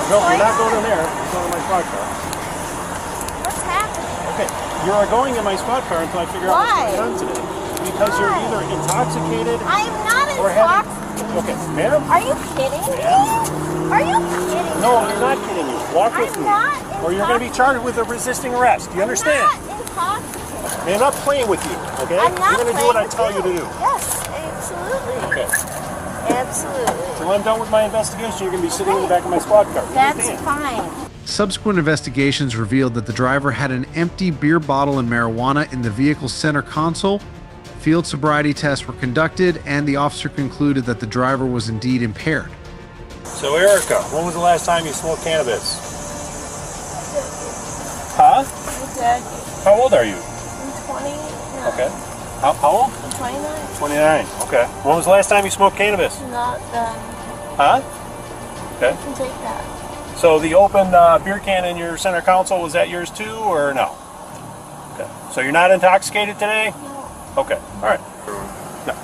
No, you're not going in there. You're going in my squad car. What's happening? Okay, you're going in my squad car until I figure out what's going on today. Because you're either intoxicated I am not or having... intoxicated. Okay, ma'am? Are you kidding me? Are you kidding me? No, I'm not kidding you. Walk with I'm me. not Or you're going to be charged with a resisting arrest. Do you understand? I'm not intoxicated. Man, I'm not playing with you, okay? I'm not You're going to do what I playing tell you with to do. Yes, absolutely. Okay. Absolutely. So when I'm done with my investigation, you're going to be sitting in the back of my squad car. You That's understand? fine. Subsequent investigations revealed that the driver had an empty beer bottle and marijuana in the vehicle's center console. Field sobriety tests were conducted, and the officer concluded that the driver was indeed impaired. So Erica, when was the last time you smoked cannabis? Huh? Good. How old are you? I'm 29. Okay. How old? I'm 29. 29. Okay. When was the last time you smoked cannabis? Not done. Huh? Okay. I can take that. So the open beer can in your center console, was that yours too, or no? Okay. So you're not intoxicated today? No. Okay. All right. No.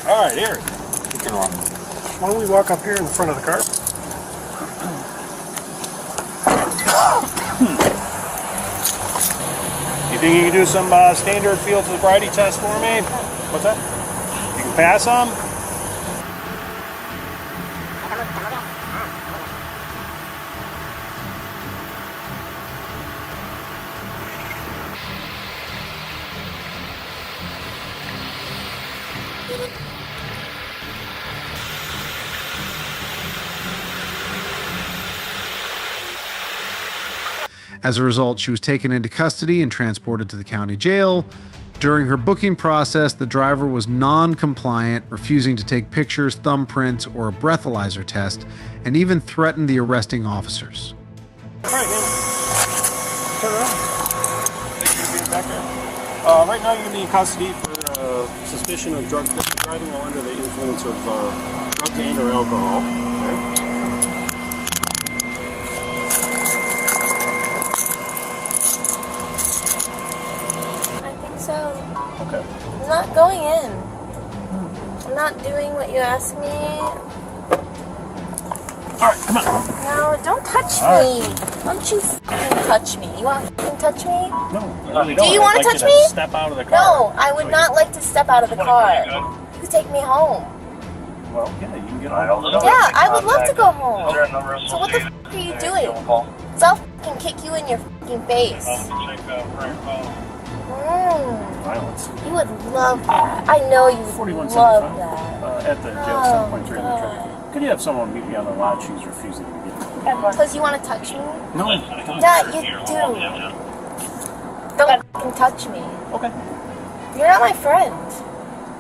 All right, Eric. You can walk. Why don't we walk up here in the front of the car? You think you can do some standard field sobriety test for me? What's that? You can pass them? As a result, she was taken into custody and transported to the county jail. During her booking process, the driver was non-compliant, refusing to take pictures, thumbprints, or a breathalyzer test, and even threatened the arresting officers. All right, man. Turn around. Thank you for being back here. Right now, you're going to be in custody for suspicion of driving while under the influence of drugs and or alcohol. So, Okay. I'm not going in. I'm not doing what you asked me. Alright, come on. No, don't touch me. Don't you f***ing touch me. You want to f***ing touch me? No. Do you want to touch me? Step out of the car. No, I would not like to step out of the car. You could take me home. Well, yeah, you can get home. Yeah, I would love to go home. So what the f*** are you doing? So I'll f***ing kick you in your f***ing face. Violence. You would love that. I know you would love that. At the jail 7.3 in the traffic. Could you have someone meet me on the lot? She's refusing to get Because you want to touch me? No. Yeah, you do. Don't f***ing touch me. Okay. You're not my friend.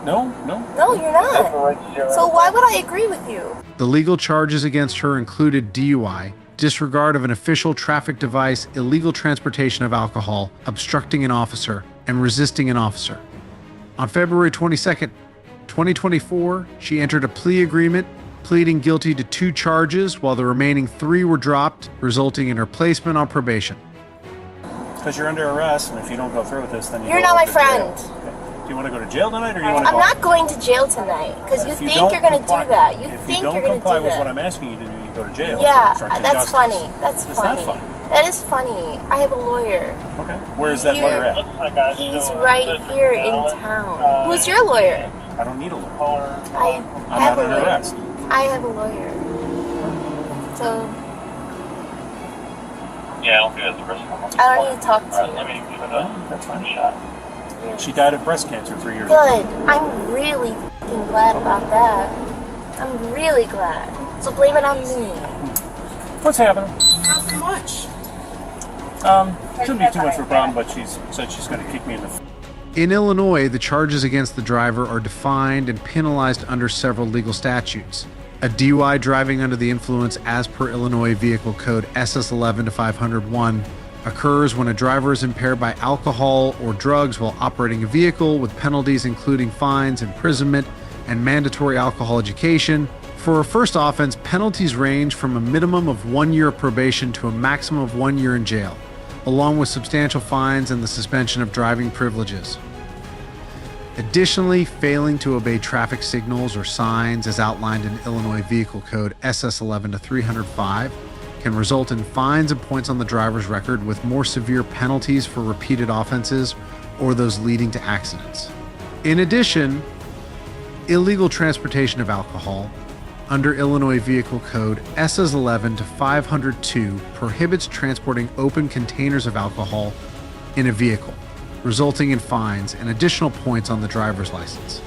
No. No, you're not. So why would I agree with you? The legal charges against her included DUI, disregard of an official traffic device, illegal transportation of alcohol, obstructing an officer, and resisting an officer. On February 22nd, 2024, she entered a plea agreement, pleading guilty to 2 charges, while the remaining 3 were dropped, resulting in her placement on probation. Because you're under arrest, and if you don't go through with this, then You're not my friend. Okay. Do you want to go to jail tonight, or do you want to I'm not going to jail tonight, because you think you're going to do that. You think you're going to do that. If you don't comply with what I'm asking you to do, you go to jail. Yeah, that's funny. That's It's funny. not funny. That is funny. I have a lawyer. Okay. Where is that lawyer at? He's right here in town. Who's your lawyer? I don't need a lawyer. I I'm have not a under lawyer. arrest. I have a lawyer. So Yeah, I don't think that's the rest of them. I don't need to talk to you. Let me give it a That's fine. shot. She died of breast cancer 3 years Good. ago. I'm really f***ing glad about that. I'm really glad. So blame it on me. What's happening? Not so much. Shouldn't be too much of a problem, but she's said she's going to kick me in the In Illinois, the charges against the driver are defined and penalized under several legal statutes. A DUI driving under the influence as per Illinois Vehicle Code SS11-501 occurs when a driver is impaired by alcohol or drugs while operating a vehicle, with penalties including fines, imprisonment, and mandatory alcohol education. For a first offense, penalties range from a minimum of 1 year of probation to a maximum of 1 year in jail, along with substantial fines and the suspension of driving privileges. Additionally, failing to obey traffic signals or signs as outlined in Illinois Vehicle Code SS11-305 can result in fines and points on the driver's record, with more severe penalties for repeated offenses or those leading to accidents. In addition, illegal transportation of alcohol under Illinois Vehicle Code SS11-502 prohibits transporting open containers of alcohol in a vehicle, resulting in fines and additional points on the driver's license.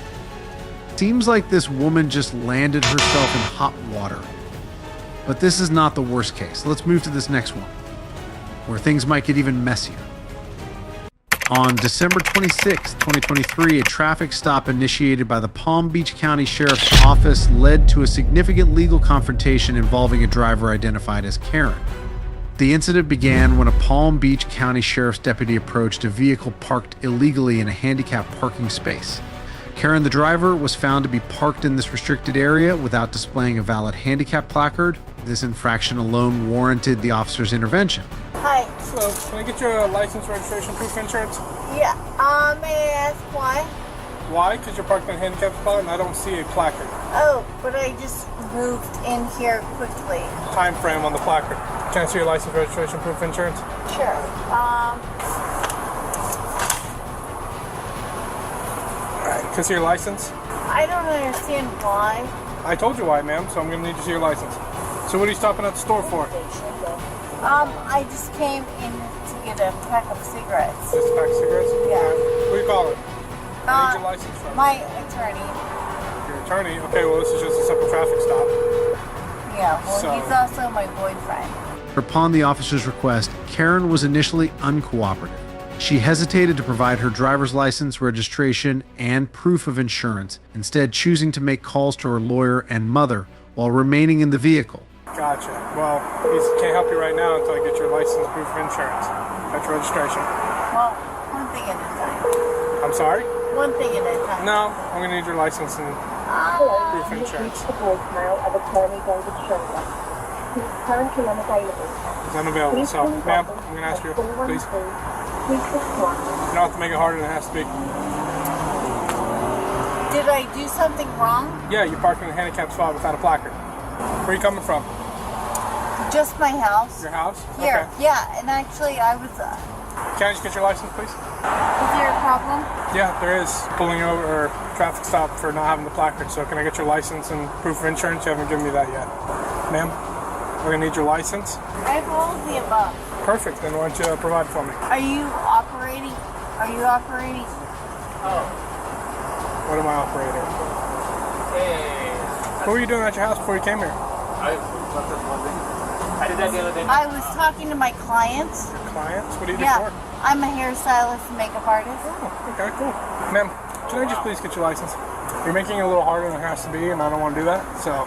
Seems like this woman just landed herself in hot water. But this is not the worst case. Let's move to this next one, where things might get even messier. On December 26, 2023, a traffic stop initiated by the Palm Beach County Sheriff's Office led to a significant legal confrontation involving a driver identified as Karen. The incident began when a Palm Beach County Sheriff's deputy approached a vehicle parked illegally in a handicapped parking space. Karen, the driver, was found to be parked in this restricted area without displaying a valid handicap placard. This infraction alone warranted the officer's intervention. Hi. So, can I get your license, registration, proof of insurance? Yeah. May I ask why? Why? Because you're parked in a handicap spot and I don't see a placard. Oh, but I just moved in here quickly. Time frame on the placard. Can I see your license, registration, proof of insurance? Sure. Alright, can I see your license? I don't understand why. I told you why, ma'am, so I'm going to need to see your license. So what are you stopping at the store for? I just came in to get a pack of cigarettes. Just a pack of cigarettes? Yeah. Who are you calling? Where did your license from? My attorney. Your attorney? Okay, well, this is just a simple traffic stop. Yeah, well, he's also my boyfriend. Upon the officer's request, Karen was initially uncooperative. She hesitated to provide her driver's license, registration, and proof of insurance, instead choosing to make calls to her lawyer and mother while remaining in the vehicle. Gotcha. Well, can't help you right now until I get your license, proof of insurance. That's your registration. Well, one thing at a time. I'm sorry? One thing at a time. No, I'm going to need your license and proof of insurance. It's unavailable, so, ma'am, I'm going to ask you, please. You don't have to make it harder than it has to be. Did I do something wrong? Yeah, you parked in a handicapped spot without a placard. Where are you coming from? Just my house. Your house? Here, Okay. yeah, and actually I was... Can I just get your license, please? Is there a problem? Yeah, there is. Pulling over or traffic stop for not having the placard. So can I get your license and proof of insurance? You haven't given me that yet. Ma'am, we're going to need your license. I have all of the above. Perfect. Then why don't you provide for me? Are you operating? Oh. What am I operating? Hey. What were you doing at your house before you came here? I did that the other day. I was talking to my clients. Clients? What do you do Yeah, for? I'm a hairstylist and makeup artist. Oh, okay, cool. Ma'am, can I just please get your license? You're making it a little harder than it has to be, and I don't want to do that, so...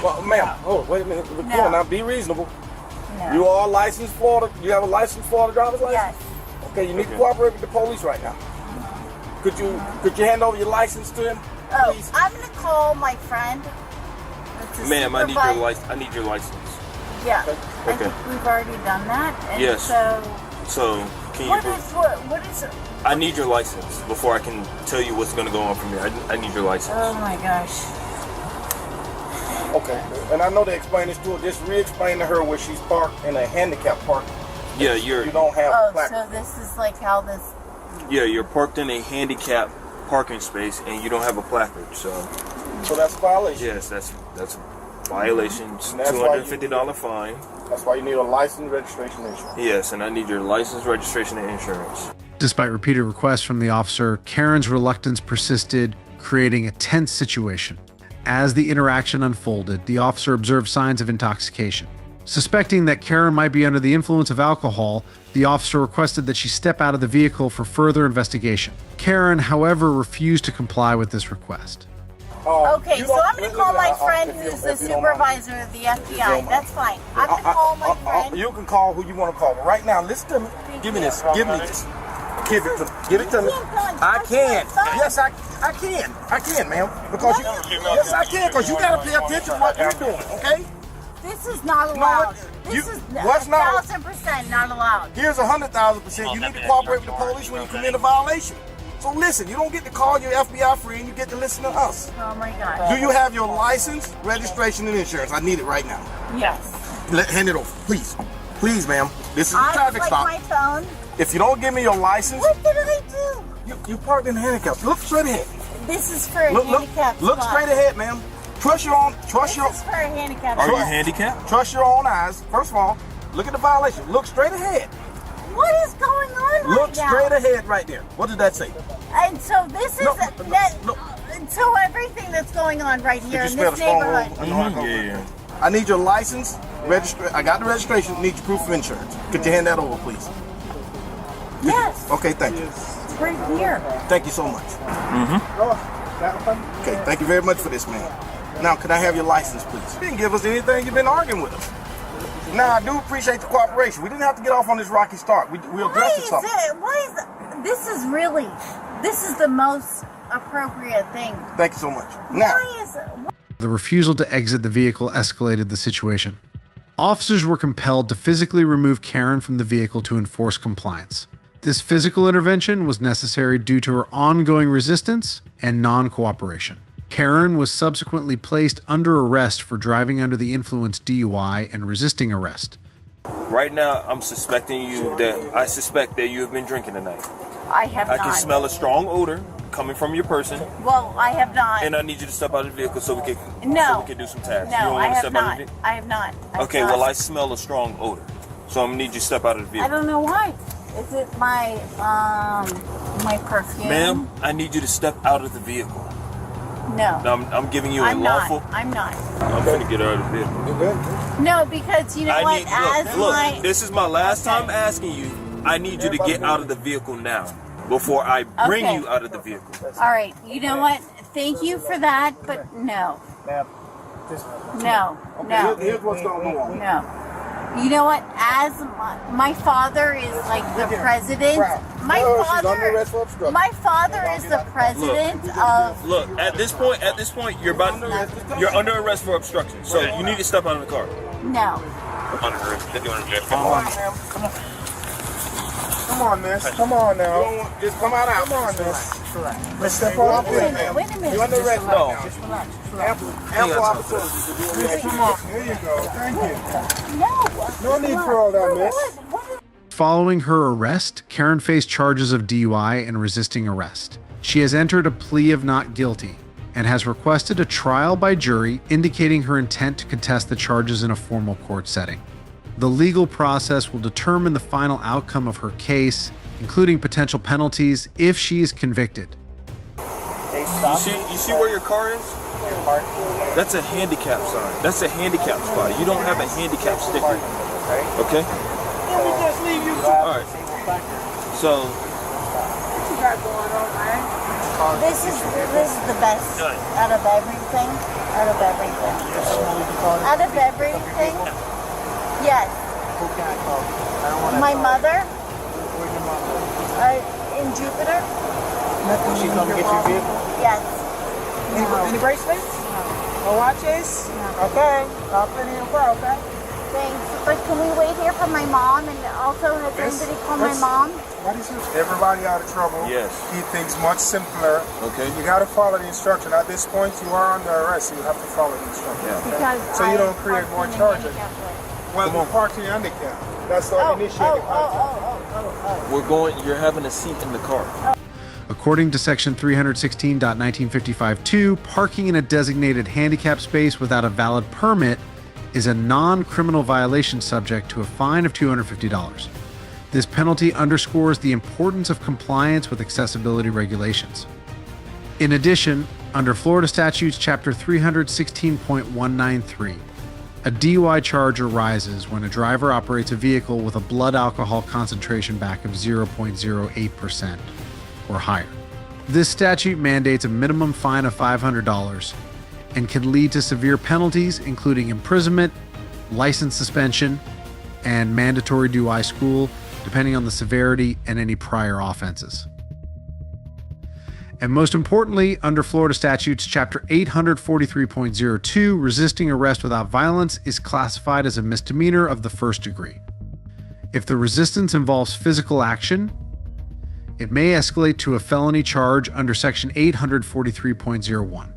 Well, ma'am, hold on, wait a minute. Come on now, be reasonable. No. You are licensed Florida. You have a licensed Florida driver's license? Yes. Okay, you need to cooperate with the police right now. Could you hand over your license to him? Oh, please? I'm gonna call my friend. Ma'am, I need your license. Yeah. Okay. I think we've already done that. And Yes. So can you? what is it? I need your license before I can tell you what's going to go on from here. I need your license. Oh my gosh. Okay, and I know they explained this to her. Just re-explain to her where she's parked in a handicap park. Yeah, you don't have a placard. So this is like how this... Yeah, you're parked in a handicapped parking space and you don't have a placard, so that's a violation. Yes, that's a violation. It's $250 fine. That's why you need a license, registration, and insurance. Yes, and I need your license, registration, and insurance. Despite repeated requests from the officer, Karen's reluctance persisted, creating a tense situation. As the interaction unfolded, the officer observed signs of intoxication. Suspecting that Karen might be under the influence of alcohol, the officer requested that she step out of the vehicle for further investigation. Karen, however, refused to comply with this request. Okay, so I'm going to call my friend who's the supervisor of the FBI. That's fine. I'm going to call my friend. You can call who you want to call. But right now, listen to me. Give me this. Give me this. Give it to me. I can. Yes, I can. I can, ma'am. Because yes, I can. Because you got to pay attention to what you're doing. Okay. This is not allowed. This is what's not 1,000% not allowed. Here's 100,000%. You need to cooperate with the police when you commit a violation. So listen, you don't get to call your FBI friend. You get to listen to us. Oh my God. Do you have your license, registration, and insurance? I need it right now. Yes. Hand it over, please. Please, ma'am. This is a traffic stop. my phone. If you don't give me your license, What did I do? you parked in handcuffs. Look straight ahead. This is for a handicapped Look spot. straight ahead, ma'am. Trust your own. This is for a handicapped Are you spot. handicapped? Trust your own eyes. First of all, look at the violation. Look straight ahead. What is going on Look right now? straight ahead right there. What did that say? And so this is so everything that's going on right here in this neighborhood. I need your license, I got the registration, need your proof of insurance. Could you hand that over, please? Yes. Okay, thank you. It's right here. Thank you so much. Okay, thank you very much for this, man. Now, can I have your license, please? You didn't give us anything. You've been arguing with us. Now, I do appreciate the cooperation. We didn't have to get off on this rocky start. We addressed something. This is the most appropriate thing. Thank you so much. Now, The refusal to exit the vehicle escalated the situation. Officers were compelled to physically remove Karen from the vehicle to enforce compliance. This physical intervention was necessary due to her ongoing resistance and non-cooperation. Karen was subsequently placed under arrest for driving under the influence DUI and resisting arrest. Right now, I suspect that you have been drinking tonight. I have not. I can smell a strong odor coming from your person. Well, I have not. And I need you to step out of the vehicle so we can do some tasks. No, you don't want I to have step not. out of the vehicle? I have not. Okay, well, I smell a strong odor. So I'm going to need you to step out of the I vehicle. don't know why. Is it my my perfume? Ma'am, I need you to step out of the vehicle. No. I'm giving you a I'm lawful... not. I'm not. I'm going to get out of the vehicle. No, because you know what? Look, this is my last time asking you I need you to get out of the vehicle now before I bring Okay. you out of the vehicle. All right, you know what? Thank you for that, but no. No. No. Here's what's going on. No. You know what? As my father is like the president. My father is the president of. Look, at this point, you're under arrest for obstruction. So you need to step out of the car. No. Under arrest. Come on, miss. Come on now. Just come on out. Come on, miss. Let's step off there, man. Wait a minute. You under arrest? No. Ample opportunity. Come on. Here you go. Thank you. No need for all that, miss. Following her arrest, Karen faced charges of DUI and resisting arrest. She has entered a plea of not guilty and has requested a trial by jury indicating her intent to contest the charges in a formal court setting. The legal process will determine the final outcome of her case, including potential penalties if she is convicted. You see where your car is? That's a handicap sign. That's a handicap spot. You don't have a handicap sticker. Okay? Alright. So What you got going on, man? This is the best out of everything. Out of everything. Out of everything. Yes. My mother. In Jupiter. She come get your vehicle? Yes. Any bracelets? No watches? Okay. I'll put in your car, okay? Thanks. But can we wait here for my mom? And also, has anybody called my mom? Everybody out of trouble. Yes. Keep things much simpler. Okay. You got to follow the instruction. At this point, you are under arrest, so you have to follow the instruction. Yeah. Okay? Because So you don't I create parked more in a charges. handicapped way. Well, you parked in your handicap. That's the initiated contact. we're going. You're having a seat in the car. According to Section 316.1955(2), parking in a designated handicap space without a valid permit is a non-criminal violation subject to a fine of $250. This penalty underscores the importance of compliance with accessibility regulations. In addition, under Florida Statutes Chapter 316.193, a DUI charge arises when a driver operates a vehicle with a blood alcohol concentration back of 0.08% or higher. This statute mandates a minimum fine of $500 and can lead to severe penalties, including imprisonment, license suspension, and mandatory DUI school, depending on the severity and any prior offenses. And most importantly, under Florida Statutes Chapter 843.02, resisting arrest without violence is classified as a misdemeanor of the first degree. If the resistance involves physical action, it may escalate to a felony charge under Section 843.01.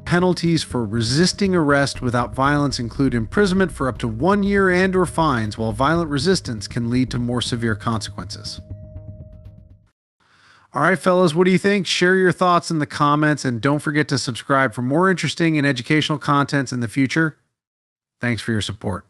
Penalties for resisting arrest without violence include imprisonment for up to 1 year and/or fines, while violent resistance can lead to more severe consequences. All right, fellas, what do you think? Share your thoughts in the comments, and don't forget to subscribe for more interesting and educational contents in the future. Thanks for your support.